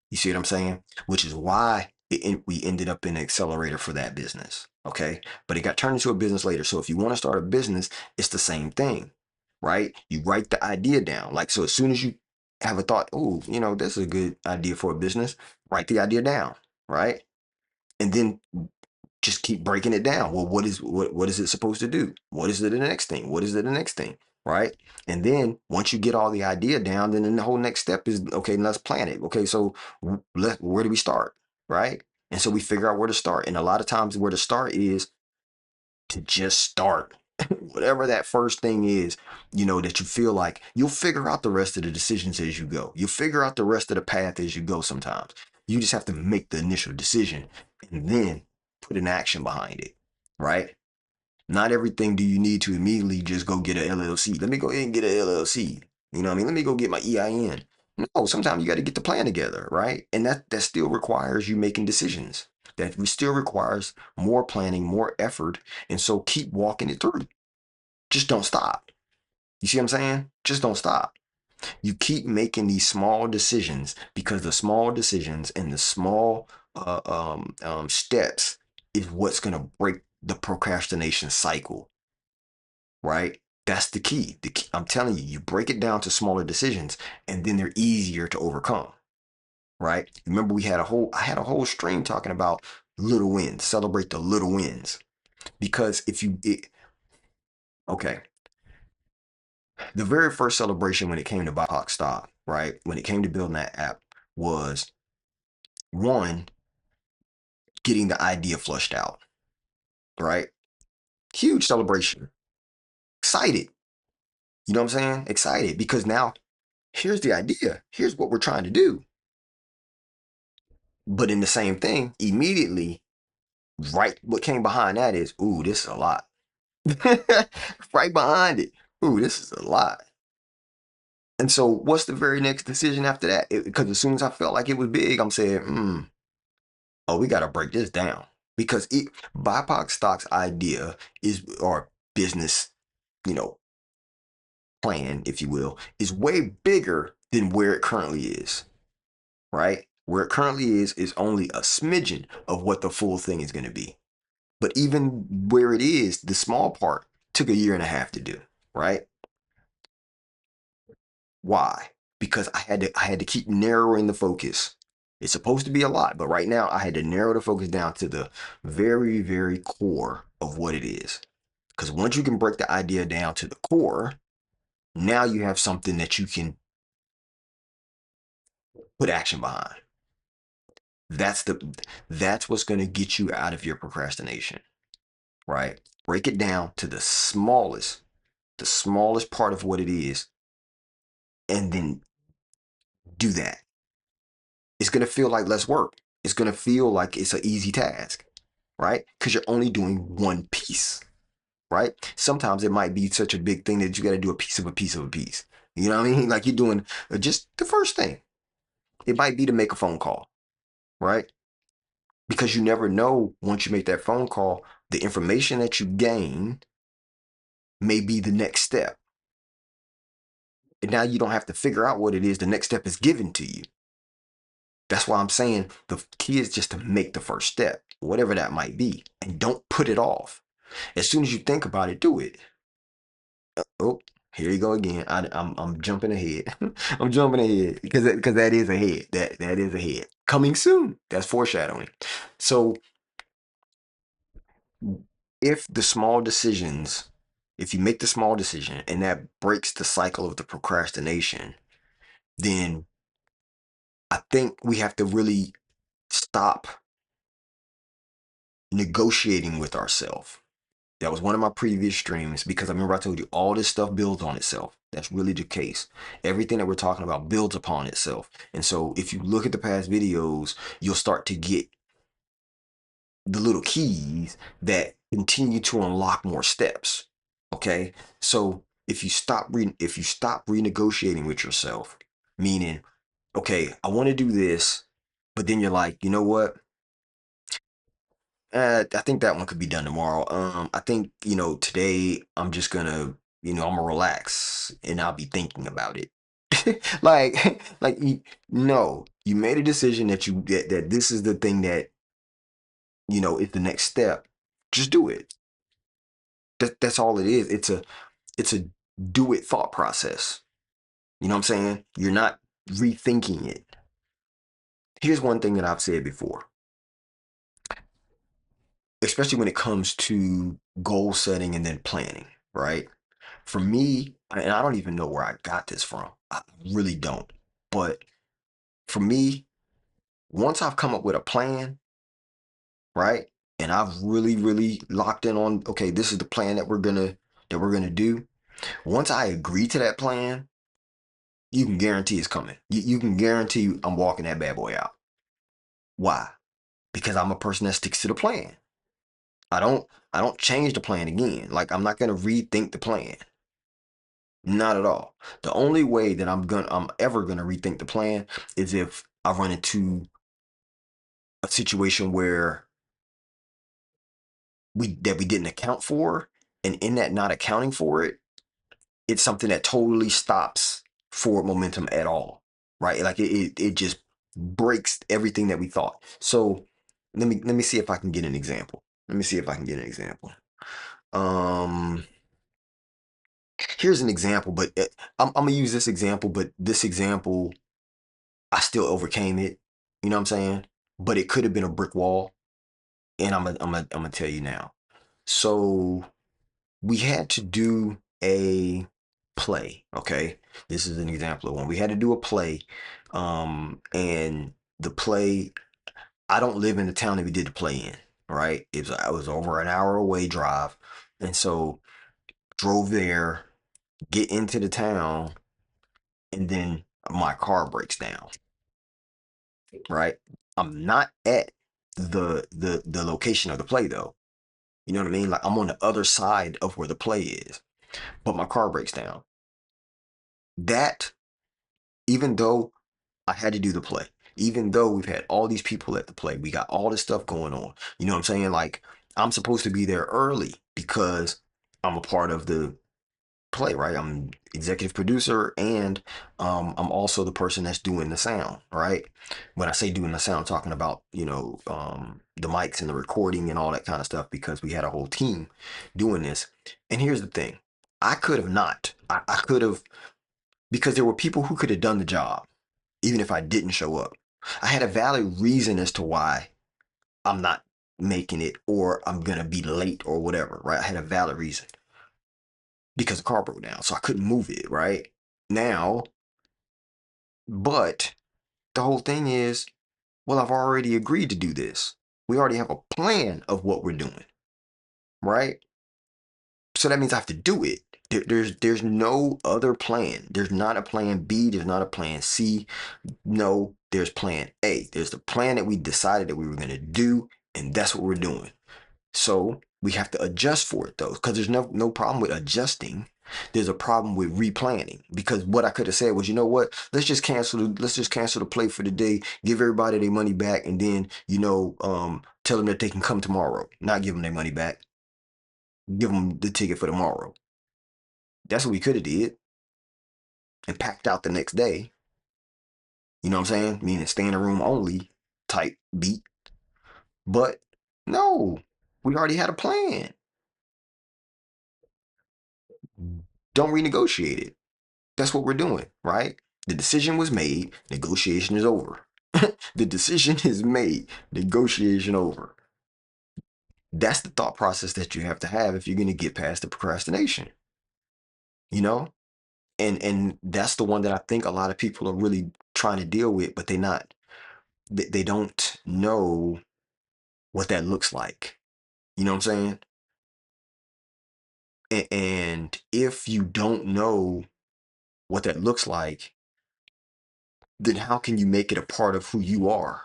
You see what I'm saying? Which is why we ended up in an accelerator for that business. Okay. But it got turned into a business later. So if you want to start a business, it's the same thing, right? You write the idea down. Like, so as soon as you have a thought, oh, this is a good idea for a business, write the idea down, right? And then just keep breaking it down. Well, what is it supposed to do? What is it the next thing? What is it the next thing? Right. And then once you get all the idea down, then the whole next step is okay, let's plan it. Okay, so where do we start? Right. And so we figure out where to start. And a lot of times where to start is to just start. Whatever that first thing is, that you feel like you'll figure out the rest of the decisions as you go. You'll figure out the rest of the path as you go sometimes. You just have to make the initial decision and then put an action behind it, right? Not everything do you need to immediately just go get an LLC. Let me go ahead and get an LLC. You know what I mean? Let me go get my EIN. No, sometimes you got to get the plan together, right? And that still requires you making decisions. That still requires more planning, more effort. And so keep walking it through. Just don't stop. You see what I'm saying? Just don't stop. You keep making these small decisions because the small decisions and the small steps is what's going to break the procrastination cycle, right? That's the key. I'm telling you, you break it down to smaller decisions and then they're easier to overcome, right? Remember, I had a whole stream talking about little wins, celebrate the little wins. Because okay, the very first celebration when it came to BIPOC stock, right? When it came to building that app was one, getting the idea flushed out, right? Huge celebration. Excited. You know what I'm saying? Excited because now here's the idea. Here's what we're trying to do. But in the same thing, immediately, right, what came behind that is, ooh, this is a lot. Right behind it, ooh, this is a lot. And so, what's the very next decision after that? Because as soon as I felt like it was big, I'm saying, oh, we got to break this down because BIPOC stock's idea is, or business, you know, plan, if you will, is way bigger than where it currently is, right? Where it currently is only a smidgen of what the full thing is going to be. But even where it is, the small part took a year and a half to do, right? Why? Because I had to keep narrowing the focus. It's supposed to be a lot, but right now I had to narrow the focus down to the very, very core of what it is. Because once you can break the idea down to the core, now you have something that you can put action behind. That's what's going to get you out of your procrastination, right? Break it down to the smallest part of what it is, and then do that. It's going to feel like less work. It's going to feel like it's an easy task, right? Because you're only doing one piece, right? Sometimes it might be such a big thing that you got to do a piece of a piece of a piece. You know what I mean? Like you're doing just the first thing. It might be to make a phone call, right? Because you never know once you make that phone call, the information that you gain may be the next step. And now you don't have to figure out what it is. The next step is given to you. That's why I'm saying the key is just to make the first step, whatever that might be, and don't put it off. As soon as you think about it, do it. Oh, here you go again. I'm jumping ahead. I'm jumping ahead because that is ahead. That is ahead. Coming soon. That's foreshadowing. So if the small decisions, if you make the small decision and that breaks the cycle of the procrastination, then I think we have to really stop negotiating with ourselves. That was one of my previous streams because I remember I told you all this stuff builds on itself. That's really the case. Everything that we're talking about builds upon itself. And so if you look at the past videos, you'll start to get the little keys that continue to unlock more steps. Okay? So if you stop renegotiating with yourself, Meaning, okay, I want to do this, but then you're like, you know what? I think that one could be done tomorrow. I think, today I'm just gonna, I'm gonna relax and I'll be thinking about it. like no, you made a decision that this is the thing that, is the next step. Just do it. That's all it is. It's a do it thought process. You know what I'm saying? You're not rethinking it. Here's one thing that I've said before, especially when it comes to goal setting and then planning, right? For me, and I don't even know where I got this from. I really don't. But for me, once I've come up with a plan, right? And I've really, really locked in on, okay, this is the plan that we're gonna do. Once I agree to that plan, you can guarantee it's coming. You can guarantee I'm walking that bad boy out. Why? Because I'm a person that sticks to the plan. I don't I don't change the plan again. Like I'm not gonna rethink the plan. Not at all. The only way that I'm ever gonna rethink the plan is if I run into a situation where we didn't account for, and in that not accounting for it, it's something that totally stops forward momentum at all. Right? Like it just breaks everything that we thought. So let me see if I can get an example. Let me see if I can get an example. Um Here's an example, but I'm gonna use this example, but this example I still overcame it. You know what I'm saying? But it could have been a brick wall, and I'm gonna tell you now. So we had to do a play. Okay, this is an example of one. We had to do a play, and the play. I don't live in the town that we did the play in. Right? I was over an hour away drive, and so drove there, get into the town, and then my car breaks down. Right? I'm not at the location of the play though. You know what I mean? Like I'm on the other side of where the play is, but my car breaks down. That even though I had to do the play, even though we've had all these people at the play, we got all this stuff going on. You know what I'm saying? Like I'm supposed to be there early because I'm a part of the play, right? I'm executive producer and I'm also the person that's doing the sound, right? When I say doing the sound, I'm talking about, the mics and the recording and all that kind of stuff because we had a whole team doing this. And here's the thing. I could have not. I could have because there were people who could have done the job even if I didn't show up. I had a valid reason as to why I'm not making it or I'm gonna be late or whatever, right? I had a valid reason because the car broke down, so I couldn't move it, right? Now, but the whole thing is, well, I've already agreed to do this. We already have a plan of what we're doing, right? So that means I have to do it. There's no other plan. There's not a plan B. There's not a plan C. No, there's plan A. There's the plan that we decided that we were going to do, and that's what we're doing. So we have to adjust for it though, because there's no problem with adjusting. There's a problem with replanning because what I could have said was, you know what, let's just cancel the play for the day, give everybody their money back, and then tell them that they can come tomorrow. Not give them their money back, give them the ticket for tomorrow. That's what we could have did and packed out the next day. You know what I'm saying? Meaning stay in the room only type beat. But no, we already had a plan. Don't renegotiate it. That's what we're doing, right? The decision was made, negotiation is over. The decision is made, negotiation over. That's the thought process that you have to have if you're going to get past the procrastination, you know? And that's the one that I think a lot of people are really trying to deal with, but they don't know what that looks like. You know what I'm saying? And if you don't know what that looks like, then how can you make it a part of who you are?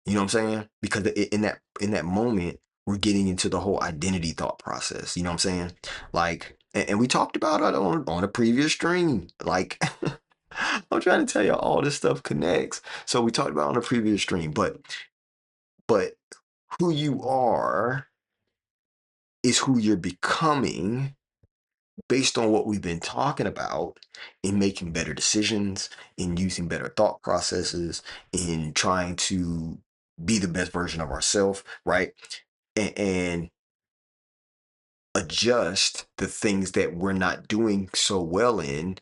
You know what I'm saying? Because in that moment, we're getting into the whole identity thought process. You know what I'm saying? Like, and we talked about it on a previous stream. Like, I'm trying to tell you all this stuff connects. So we talked about on the previous stream, but who you are is who you're becoming based on what we've been talking about in making better decisions, in using better thought processes, in trying to be the best version of ourselves, right? And adjust the things that we're not doing so well in,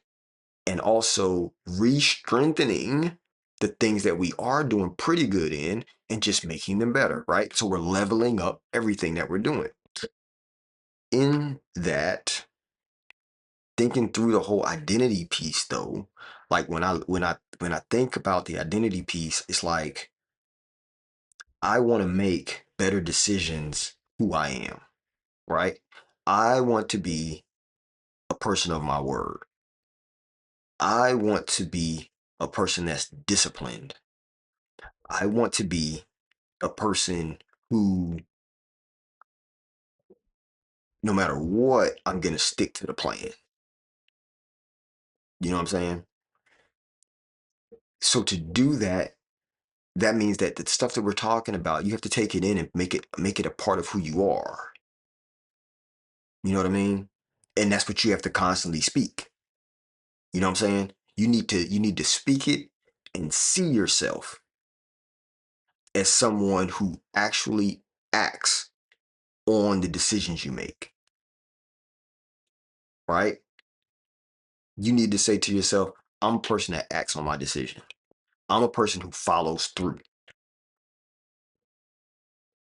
and also re-strengthening the things that we are doing pretty good in and just making them better, right? So we're leveling up everything that we're doing. In that, thinking through the whole identity piece though, like when I think about the identity piece, it's like I want to make better decisions who I am, right? I want to be a person of my word. I want to be a person that's disciplined. I want to be a person who, no matter what, I'm going to stick to the plan. You know what I'm saying? So to do that, that means that the stuff that we're talking about, you have to take it in and make it a part of who you are. You know what I mean? And that's what you have to constantly speak. You know what I'm saying? You need to speak it and see yourself as someone who actually acts on the decisions you make, right? You need to say to yourself, I'm a person that acts on my decision. I'm a person who follows through.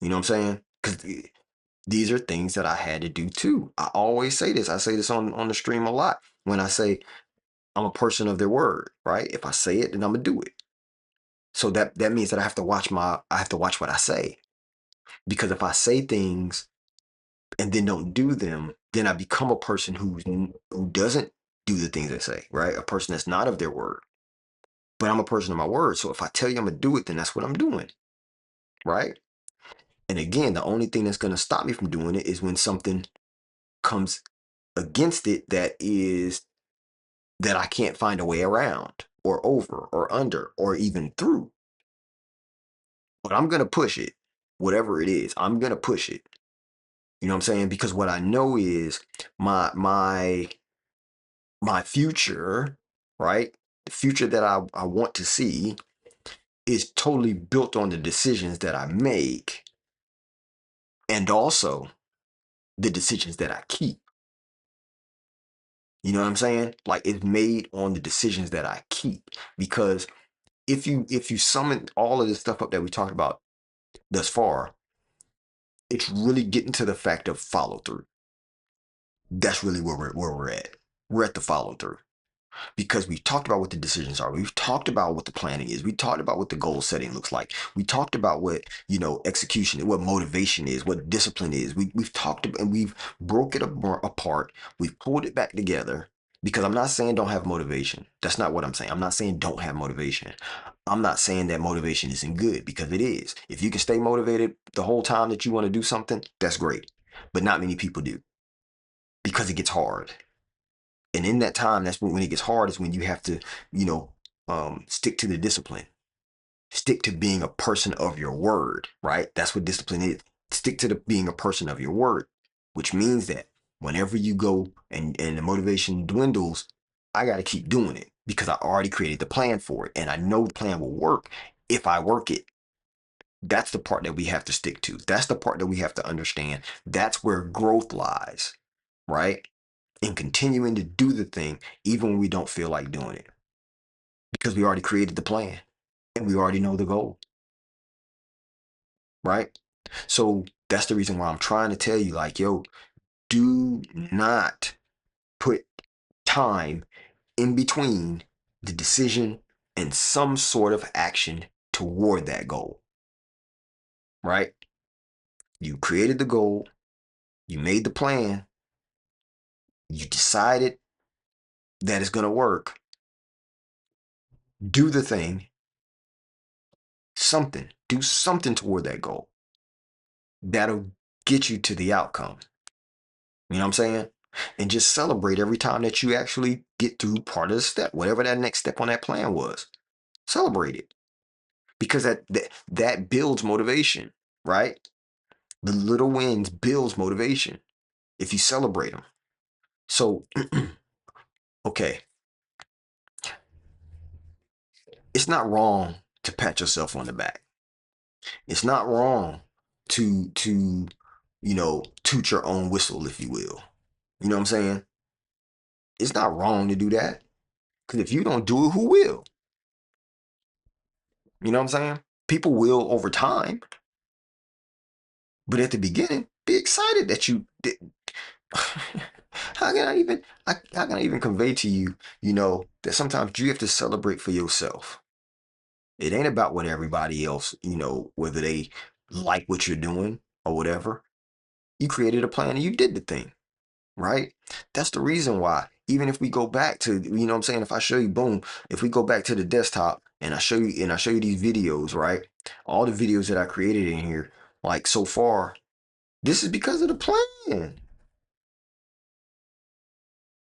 You know what I'm saying? Because these are things that I had to do too. I always say this. I say this on the stream a lot when I say I'm a person of their word, right? If I say it, then I'm gonna do it. So that means that I have to watch what I say. Because if I say things and then don't do them, then I become a person who doesn't do the things they say, right? A person that's not of their word. But I'm a person of my word. So if I tell you I'm gonna do it, then that's what I'm doing, right? And again, the only thing that's gonna stop me from doing it is when something comes against it that I can't find a way around or over or under or even through. But I'm gonna push it, whatever it is. I'm gonna push it. You know what I'm saying? Because what I know is my future, right? The future that I want to see is totally built on the decisions that I make and also the decisions that I keep. You know what I'm saying? Like it's made on the decisions that I keep. Because if you summon all of this stuff up that we talked about thus far, it's really getting to the fact of follow through. That's really where we're at. We're at the follow through. Because we've talked about what the decisions are. We've talked about what the planning is. We talked about what the goal setting looks like. We talked about what, execution, what motivation is, what discipline is. We've talked about, and we've broke it apart. We've pulled it back together because I'm not saying don't have motivation. That's not what I'm saying. I'm not saying don't have motivation. I'm not saying that motivation isn't good because it is. If you can stay motivated the whole time that you want to do something, that's great. But not many people do because it gets hard. And in that time, that's when it gets hard is when you have to, you know, stick to the discipline, stick to being a person of your word, right? That's what discipline is. Stick to the being a person of your word, which means that whenever you go and the motivation dwindles, I got to keep doing it because I already created the plan for it. And I know the plan will work if I work it. That's the part that we have to stick to. That's the part that we have to understand. That's where growth lies, right? In continuing to do the thing even when we don't feel like doing it because we already created the plan and we already know the goal, right? So that's the reason why I'm trying to tell you, like, yo, do not put time in between the decision and some sort of action toward that goal, right? You created the goal, you made the plan, you decided that it's going to work. Do the thing, do something toward that goal. That'll get you to the outcome. You know what I'm saying? And just celebrate every time that you actually get through part of the step, whatever that next step on that plan was. Celebrate it, because that builds motivation, right? The little wins builds motivation if you celebrate them. So, okay, it's not wrong to pat yourself on the back. It's not wrong to toot your own whistle, if you will. You know what I'm saying? It's not wrong to do that, because if you don't do it, who will? You know what I'm saying? People will over time, but at the beginning, be excited that you did. How can I even convey to you, that sometimes you have to celebrate for yourself. It ain't about what everybody else, whether they like what you're doing or whatever. You created a plan and you did the thing, right? That's the reason why. Even if we go back to, what I'm saying, if I show you, boom, if we go back to the desktop and I show you these videos, right? All the videos that I created in here, like so far, this is because of the plan.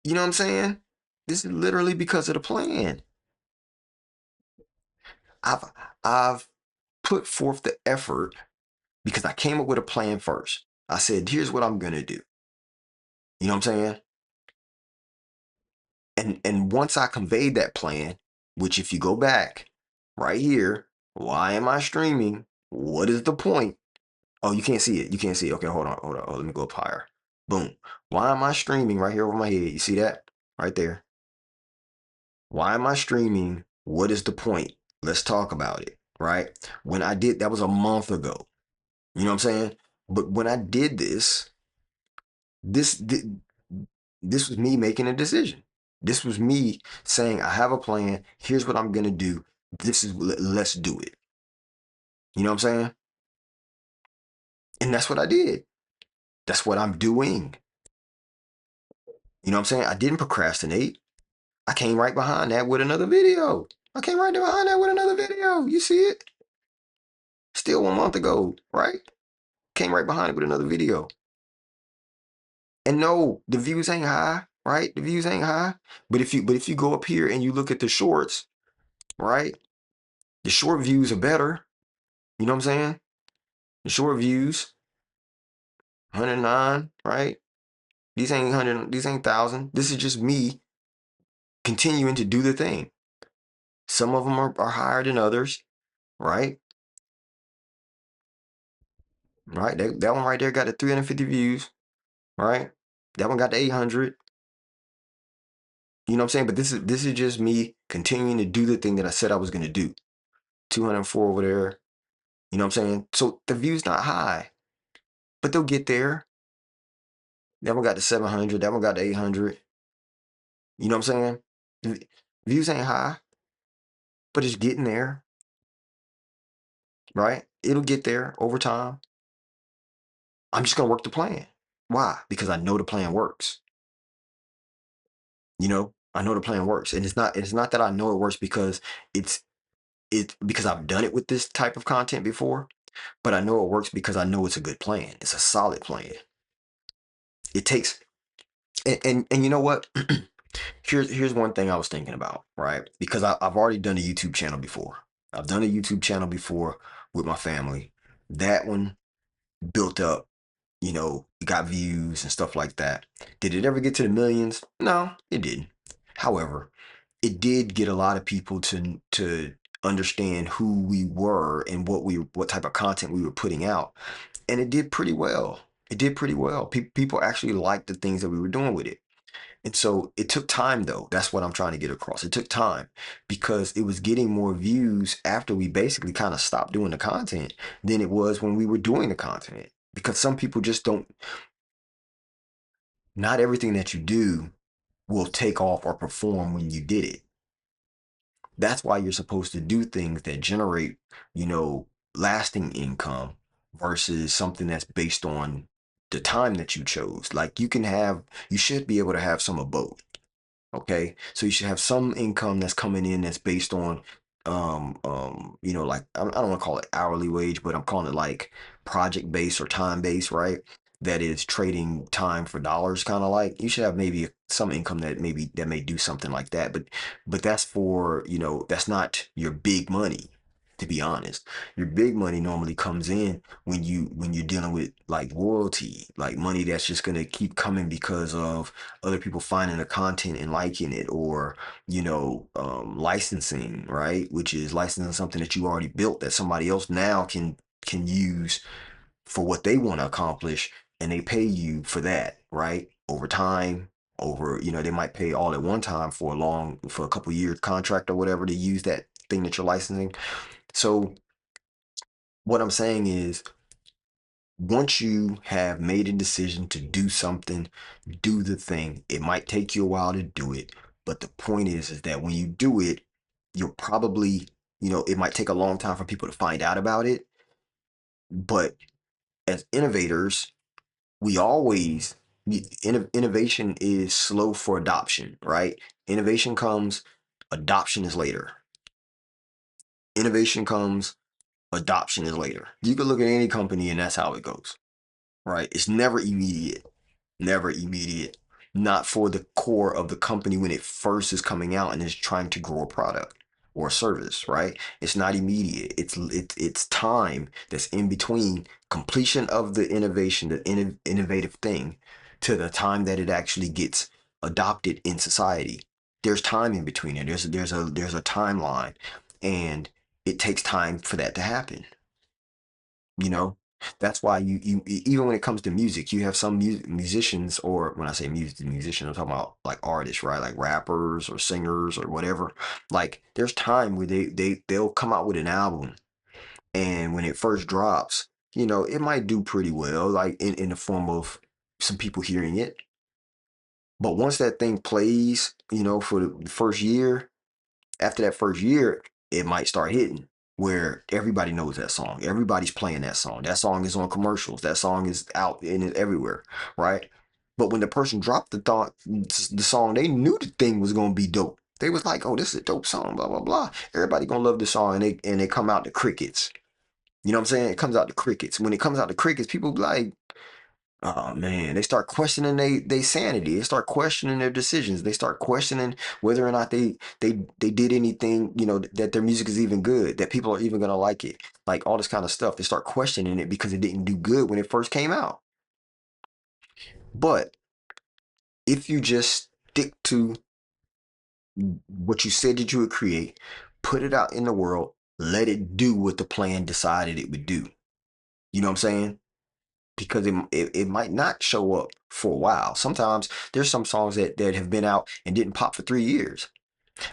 You know what I'm saying? This is literally because of the plan. I've I've put forth the effort because I came up with a plan first. I said, here's what I'm gonna do. You know what I'm saying? And once I conveyed that plan, which if you go back right here, why am I streaming? What is the point? Oh, you can't see it. You can't see it. Okay, hold on. Oh, let me go up higher. Boom. Why am I streaming right here over my head? You see that? Right there. Why am I streaming? What is the point? Let's talk about it. Right? When I did, that was a month ago. You know what I'm saying? But when I did this did this was me making a decision. This was me saying, I have a plan. Here's what I'm gonna do. Let's do it. You know what I'm saying? And that's what I did. That's what I'm doing. You know what I'm saying? I didn't procrastinate. I came right behind that with another video. I came right behind that with another video. You see it? Still 1 month ago, right? Came right behind it with another video. And no, the views ain't high, right? The views ain't high. But if you go up here and you look at the shorts, right? The short views are better. You know what I'm saying? The short views, 109, right? These ain't 100, these ain't 1,000. This is just me continuing to do the thing. Some of them are higher than others, right? Right? That one right there got the 350 views, right? That one got the 800. You know what I'm saying? But this is just me continuing to do the thing that I said I was going to do. 204 over there. You know what I'm saying? So the view's not high, but they'll get there. That one got the 700. That one got the 800. You know what I'm saying? Views ain't high, but it's getting there, right? It'll get there over time. I'm just gonna work the plan. Why? Because I know the plan works. I know the plan works, and it's not that I know it works because it's because I've done it with this type of content before, but I know it works because I know it's a good plan. It's a solid plan. It takes and you know what? Here's one thing I was thinking about, right? Because I've already done a YouTube channel before. I've done a YouTube channel before with my family. That one built up, got views and stuff like that. Did it ever get to the millions? No, it didn't. However, it did get a lot of people to understand who we were and what type of content we were putting out, and it did pretty well. It did pretty well. People actually liked the things that we were doing with it. And so it took time, though. That's what I'm trying to get across. It took time because it was getting more views after we basically kind of stopped doing the content than it was when we were doing the content. Because some people just don't, not everything that you do will take off or perform when you did it. That's why you're supposed to do things that generate, you know, lasting income versus something that's based on the time that you chose. Like you should be able to have some of both. Okay, so you should have some income that's coming in that's based on, like I don't want to call it hourly wage, but I'm calling it like project based or time based, right? that is trading time for dollars, kind of like, you should have maybe some income that maybe that may do something like that. But that's for, that's not your big money, to be honest. Your big money normally comes in when you're dealing with like royalty, like money that's just gonna keep coming because of other people finding the content and liking it, or licensing, right? Which is licensing something that you already built that somebody else now can use for what they want to accomplish, and they pay you for that, right? Over time, over, they might pay all at one time for a couple years contract or whatever to use that thing that you're licensing. So what I'm saying is, once you have made a decision to do something, do the thing. It might take you a while to do it, but the point is that when you do it, you'll probably, it might take a long time for people to find out about it, but as innovators, we always innovation is slow for adoption, right? Innovation comes, adoption is later. Innovation comes, adoption is later. You can look at any company and that's how it goes, right? It's never immediate. Never immediate. Not for the core of the company when it first is coming out and is trying to grow a product or a service, right? It's not immediate. It's time that's in between completion of the innovation, the innovative thing, to the time that it actually gets adopted in society. There's time in between it. There's a timeline, and it takes time for that to happen. you know that's why even when it comes to music, you have some musicians, or when I say music musician, I'm talking about like artists, right? Like rappers or singers or whatever. Like there's time where they'll come out with an album, and when it first drops, it might do pretty well, like in the form of some people hearing it. But once that thing plays, for the first year, after that first year, it might start hitting where everybody knows that song. Everybody's playing that song. That song is on commercials. That song is out in it everywhere, right? But when the person dropped the song, they knew the thing was gonna be dope. They was like, "Oh, this is a dope song." Blah blah blah. Everybody gonna love this song, and they come out the crickets. You know what I'm saying? It comes out the crickets. When it comes out the crickets, people be like, oh man, they start questioning they sanity. They start questioning their decisions. They start questioning whether or not they did anything, that their music is even good, that people are even gonna like it, like all this kind of stuff. They start questioning it because it didn't do good when it first came out. But if you just stick to what you said that you would create, put it out in the world, let it do what the plan decided it would do. You know what I'm saying? Because it might not show up for a while. Sometimes there's some songs that have been out and didn't pop for 3 years.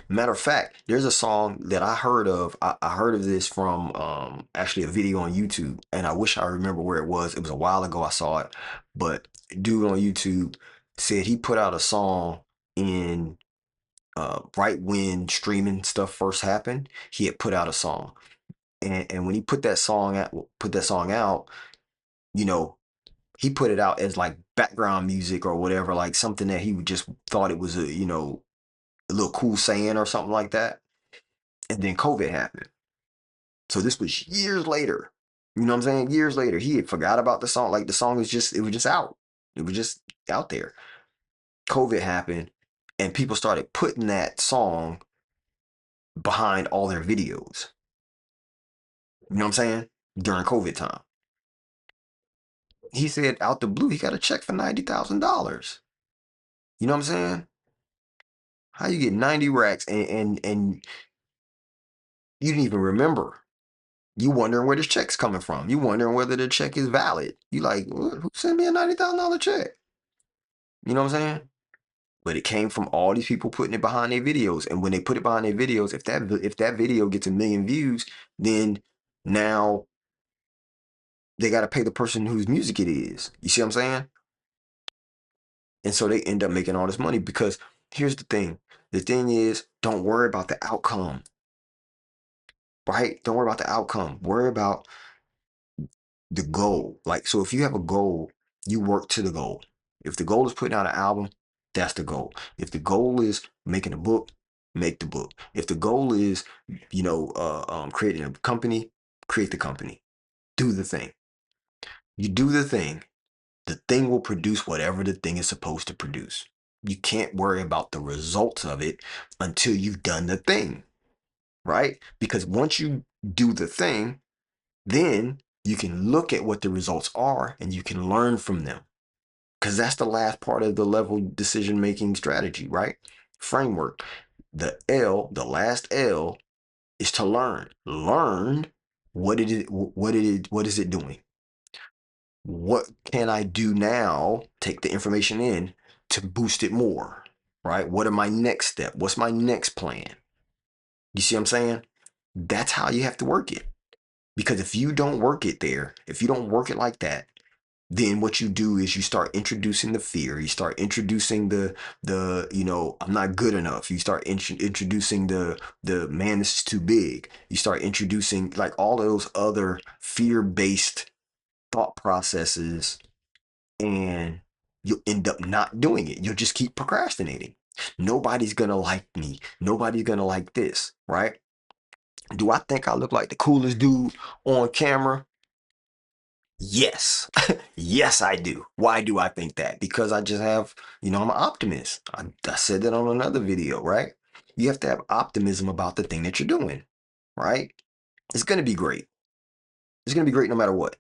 Matter of fact, there's a song that I heard of. I heard of this from actually a video on YouTube, and I wish I remember where it was. It was a while ago I saw it, but dude on YouTube said he put out a song in right when streaming stuff first happened. He had put out a song, and when he put that song out, you know, he put it out as like background music or whatever, like something that he would just thought it was a little cool saying or something like that. And then COVID happened. So this was years later. You know what I'm saying? Years later, he had forgot about the song. Like the song was just, it was just out. It was just out there. COVID happened, and people started putting that song behind all their videos. You know what I'm saying? During COVID time. He said out the blue, he got a check for $90,000. You know what I'm saying? How you get 90 racks and you didn't even remember. You wondering where this check's coming from. You wondering whether the check is valid. You like, who sent me a $90,000 check? You know what I'm saying? But it came from all these people putting it behind their videos. And when they put it behind their videos, if that video gets 1 million views, then now they got to pay the person whose music it is. You see what I'm saying? And so they end up making all this money because here's the thing. The thing is, don't worry about the outcome, right? Don't worry about the outcome. Worry about the goal. Like, so if you have a goal, you work to the goal. If the goal is putting out an album, that's the goal. If the goal is making a book, make the book. If the goal is, creating a company, create the company. Do the thing. You do the thing. The thing will produce whatever the thing is supposed to produce. You can't worry about the results of it until you've done the thing, right? Because once you do the thing, then you can look at what the results are and you can learn from them. Because that's the last part of the level decision making strategy, right? Framework. The L, the last L, is to learn. Learn what is it doing? What can I do now? Take the information in to boost it more, right? What are my next step? What's my next plan? You see what I'm saying? That's how you have to work it. Because if you don't work it there, if you don't work it like that, then what you do is you start introducing the fear. You start introducing the I'm not good enough. You start introducing the man, this is too big. You start introducing like all those other fear-based thought processes, and you'll end up not doing it. You'll just keep procrastinating. Nobody's gonna like me. Nobody's gonna like this, right? Do I think I look like the coolest dude on camera? Yes. Yes, I do. Why do I think that? Because I just have, I'm an optimist. I said that on another video, right? You have to have optimism about the thing that you're doing, right? It's going to be great. It's going to be great no matter what.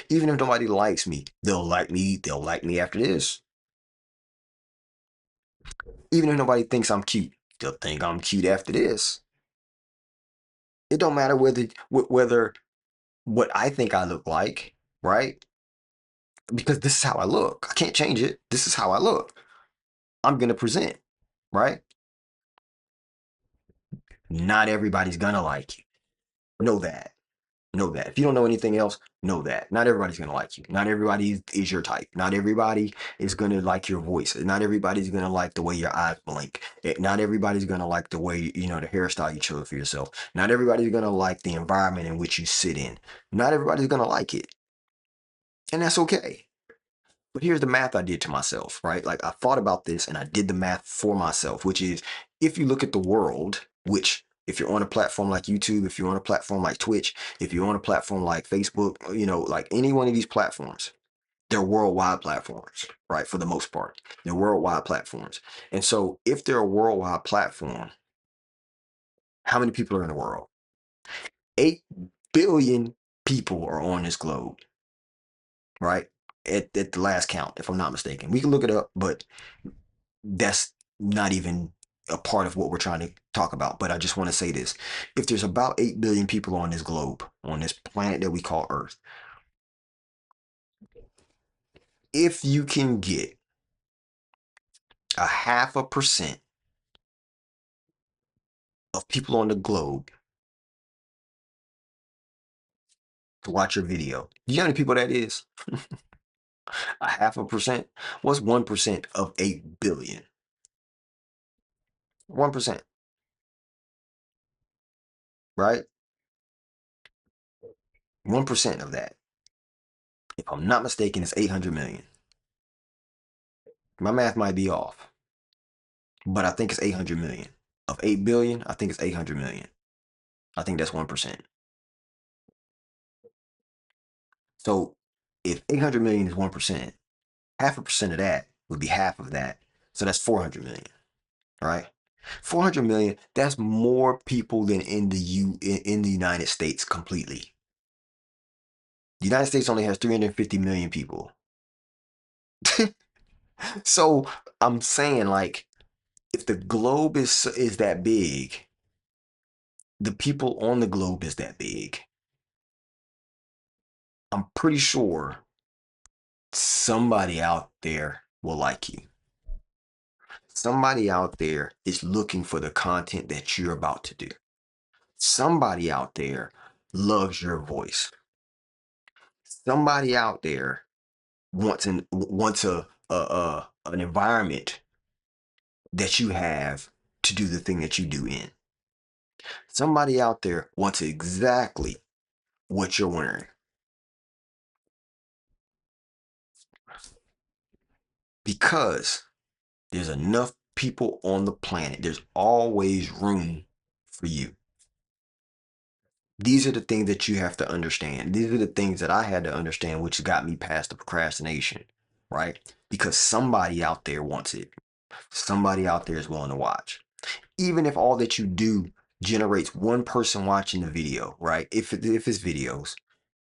Even if nobody likes me, they'll like me. They'll like me after this. Even if nobody thinks I'm cute, they'll think I'm cute after this. It don't matter whether what I think I look like, right? Because this is how I look. I can't change it. This is how I look. I'm gonna present, right? Not everybody's gonna like you. Know that. Know that. If you don't know anything else, know that. Not everybody's gonna like you. Not everybody is your type. Not everybody is gonna like your voice. Not everybody's gonna like the way your eyes blink. Not everybody's gonna like the way, the hairstyle you chose for yourself. Not everybody's gonna like the environment in which you sit in. Not everybody's gonna like it. And that's okay. But here's the math I did to myself, right? Like I thought about this and I did the math for myself, which is if you look at the world, which if you're on a platform like YouTube, if you're on a platform like Twitch, if you're on a platform like Facebook, like any one of these platforms, they're worldwide platforms, right? For the most part, they're worldwide platforms. And so if they're a worldwide platform, how many people are in the world? 8 billion people are on this globe, right? At the last count, if I'm not mistaken. We can look it up, but that's not even a part of what we're trying to talk about. But I just want to say this. If there's about 8 billion people on this globe, on this planet that we call Earth, if you can get a 0.5% of people on the globe to watch your video, you know how many people that is? A 0.5%? What's 1% of 8 billion? 1%, right? 1% of that. If I'm not mistaken, it's 800 million. My math might be off, but I think it's 800 million. Of 8 billion, I think it's 800 million. I think that's 1%. So if 800 million is 1%, 0.5% of that would be half of that. So that's 400 million, right? 400 million, that's more people than in the United States completely. The United States only has 350 million people. So I'm saying like if the globe is that big, the people on the globe is that big. I'm pretty sure somebody out there will like you. Somebody out there is looking for the content that you're about to do. Somebody out there loves your voice. Somebody out there wants an environment that you have to do the thing that you do in. Somebody out there wants exactly what you're wearing because there's enough people on the planet. There's always room for you. These are the things that you have to understand. These are the things that I had to understand, which got me past the procrastination. right? Because somebody out there wants it. Somebody out there is willing to watch. Even if all that you do generates one person watching the video, right? If it's videos,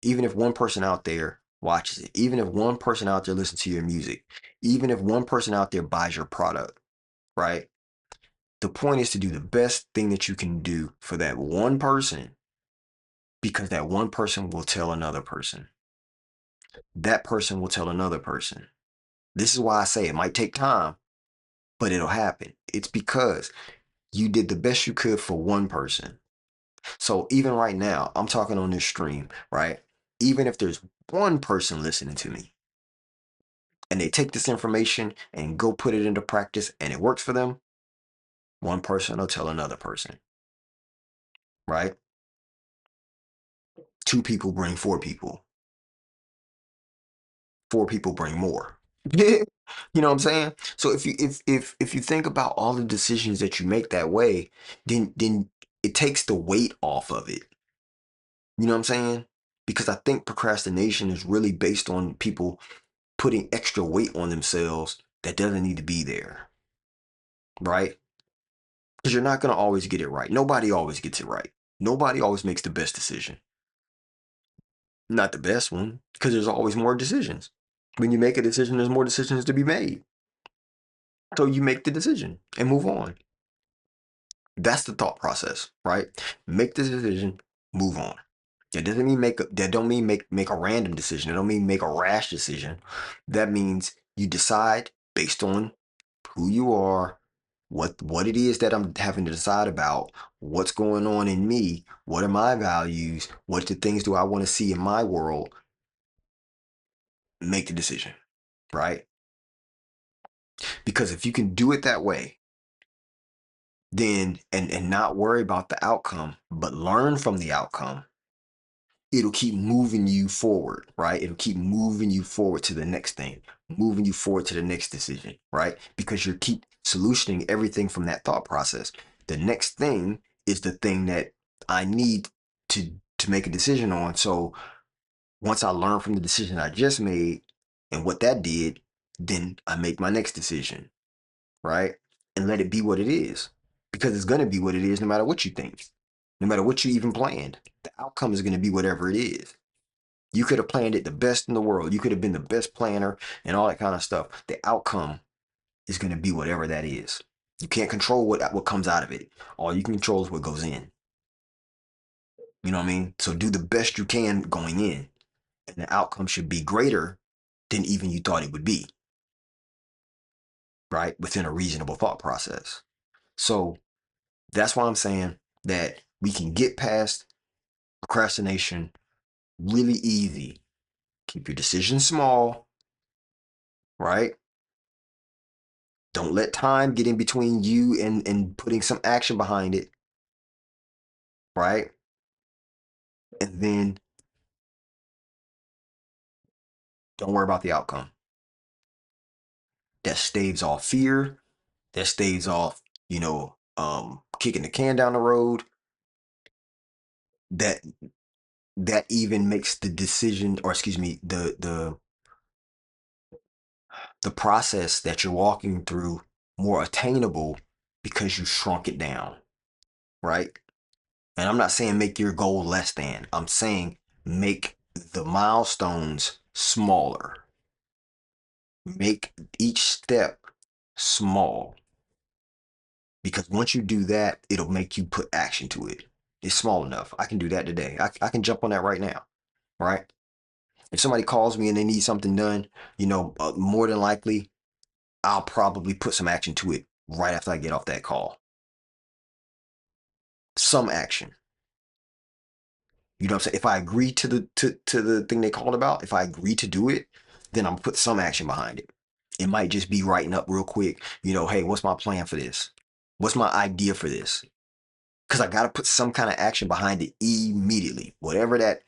even if one person out there watches it, even if one person out there listens to your music, even if one person out there buys your product, right? The point is to do the best thing that you can do for that one person, because that one person will tell another person. That person will tell another person. This is why I say it might take time, but it'll happen. It's because you did the best you could for one person. So even right now, I'm talking on this stream, right? Even if there's one person listening to me and they take this information and go put it into practice and it works for them, one person will tell another person, right? Two people bring four people. Four people bring more. You know what I'm saying? So if you think about all the decisions that you make that way, then it takes the weight off of it. You know what I'm saying? Because I think procrastination is really based on people putting extra weight on themselves that doesn't need to be there, right? Because you're not going to always get it right. Nobody always gets it right. Nobody always makes the best decision. Not the best one, because there's always more decisions. When you make a decision, there's more decisions to be made. So you make the decision and move on. That's the thought process, right? Make the decision, move on. That doesn't mean that don't mean make a random decision. It don't mean make a rash decision. That means you decide based on who you are, what it is that I'm having to decide about, what's going on in me, what are my values, what the things do I want to see in my world. Make the decision, right? Because if you can do it that way, then and not worry about the outcome, but learn from the outcome, it'll keep moving you forward, right? It'll keep moving you forward to the next thing, moving you forward to the next decision, right? Because you keep solutioning everything from that thought process. The next thing is the thing that I need to make a decision on. So once I learn from the decision I just made and what that did, then I make my next decision, right? And let it be what it is. Because it's gonna be what it is no matter what you think. No matter what you even planned. The outcome is gonna be whatever it is. You could have planned it the best in the world. You could have been the best planner and all that kind of stuff. The outcome is going to be whatever that is. You can't control what comes out of it. All you can control is what goes in. You know what I mean? So do the best you can going in, and the outcome should be greater than even you thought it would be, right? Within a reasonable thought process. So that's why I'm saying that we can get past procrastination really easy. Keep your decisions small, right? Don't let time get in between you and putting some action behind it, right? And then don't worry about the outcome. That staves off fear. That staves off, kicking the can down the road. That that even makes the decision, or excuse me, the process that you're walking through more attainable because you shrunk it down, right? And I'm not saying make your goal less than. I'm saying make the milestones smaller. Make each step small. Because once you do that, it'll make you put action to it. It's small enough. I can do that today. I can jump on that right now, right? If somebody calls me and they need something done, more than likely, I'll probably put some action to it right after I get off that call. Some action. You know what I'm saying? If I agree to the thing they called about, if I agree to do it, then I'm put some action behind it. It might just be writing up real quick, hey, what's my plan for this? What's my idea for this? Because I got to put some kind of action behind it immediately. Whatever that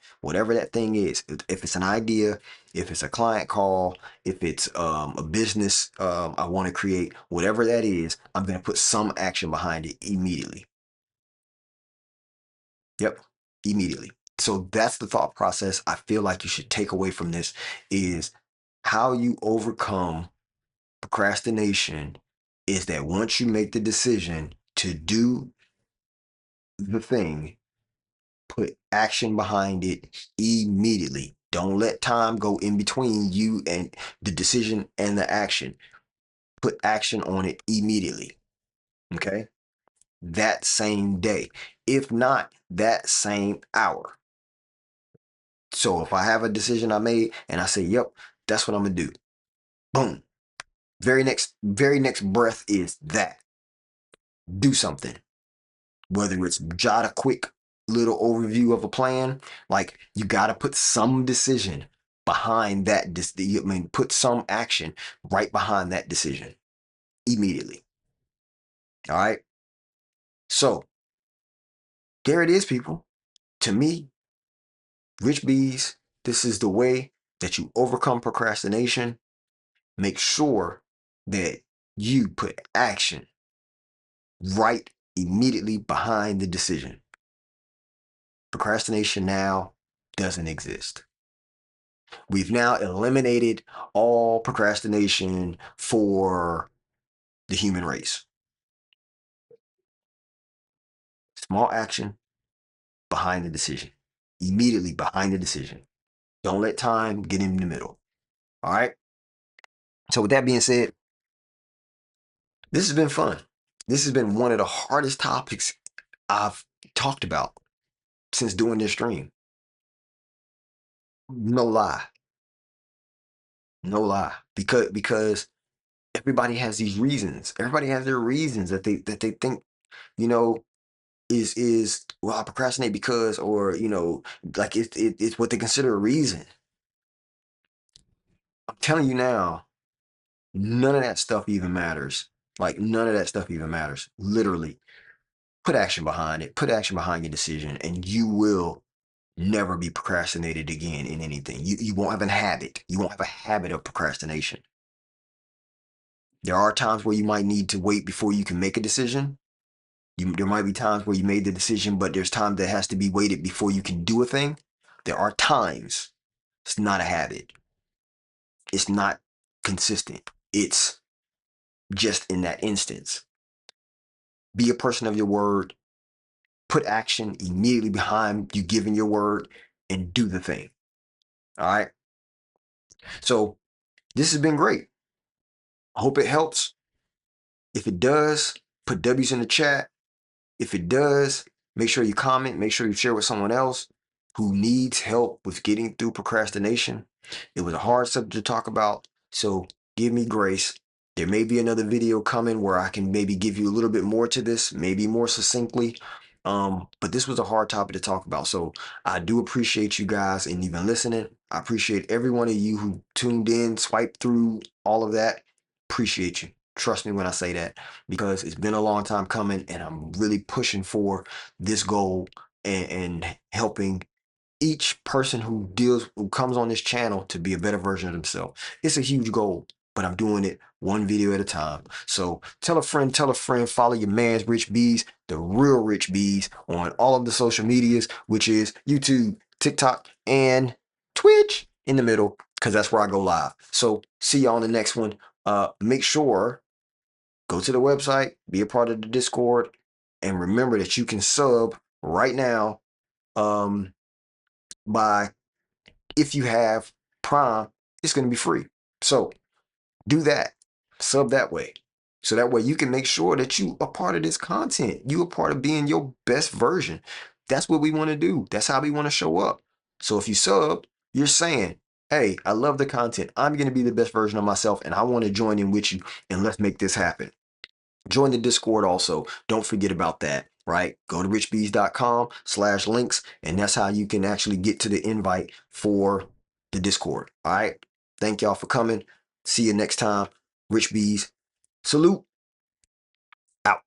thing is. If it's an idea, if it's a client call, if it's a business I want to create, whatever that is, I'm going to put some action behind it immediately. Yep, immediately. So that's the thought process I feel like you should take away from this is How you overcome procrastination is that once you make the decision to do the thing, put action behind it immediately. Don't let time go in between you and the decision and the action. Put action on it immediately. Okay? That same day. If not, that same hour. So if I have a decision I made and I say, yep, that's what I'm gonna do. Boom. Very next breath is that. Do something. Whether it's jot a quick little overview of a plan, like you got to put some decision behind that. I mean, put some action right behind that decision immediately. All right. So there it is, people. To me, RichBz, this is the way that you overcome procrastination. Make sure that you put action right immediately behind the decision. Procrastination now doesn't exist. We've now eliminated all procrastination for the human race. Small action behind the decision, immediately behind the decision. Don't let time get in the middle. All right. So, with that being said, this has been fun. This has been one of the hardest topics I've talked about since doing this stream. No lie. No lie. Because everybody has these reasons. Everybody has their reasons that they think, you know, is well, I procrastinate because, or like it's what they consider a reason. I'm telling you now, none of that stuff even matters. Like none of that stuff even matters. Literally, put action behind it. Put action behind your decision, and you will never be procrastinated again in anything. You won't have a habit. You won't have a habit of procrastination. There are times where you might need to wait before you can make a decision. There might be times where you made the decision, but there's time that has to be waited before you can do a thing. There are times. It's not a habit. It's not consistent. It's just in that instance. Be a person of your word. Put action immediately behind you giving your word and do the thing. All right. So this has been great. I hope it helps. If it does, put W's in the chat. If it does, make sure you comment, make sure you share with someone else who needs help with getting through procrastination. It was a hard subject to talk about, so give me grace. There may be another video coming where I can maybe give you a little bit more to this, maybe more succinctly. But this was a hard topic to talk about. So I do appreciate you guys and even listening. I appreciate every one of you who tuned in, swiped through all of that. Appreciate you. Trust me when I say that, because it's been a long time coming and I'm really pushing for this goal and helping each person who comes on this channel to be a better version of themselves. It's a huge goal, but I'm doing it one video at a time. So tell a friend, follow your man's RichBz, the real RichBz, on all of the social medias, which is YouTube, TikTok, and Twitch in the middle, because that's where I go live. So see y'all on the next one. Make sure go to the website, be a part of the Discord, and remember that you can sub right now. By If you have Prime, it's going to be free. So do that, sub that way. So that way you can make sure that you are part of this content. You are part of being your best version. That's what we want to do. That's how we want to show up. So if you sub, you're saying, hey, I love the content. I'm going to be the best version of myself and I want to join in with you and let's make this happen. Join the Discord also. Don't forget about that, right? Go to richbz.com/links, and that's how you can actually get to the invite for the Discord. All right. Thank y'all for coming. See you next time. RichBz. Salute. Out.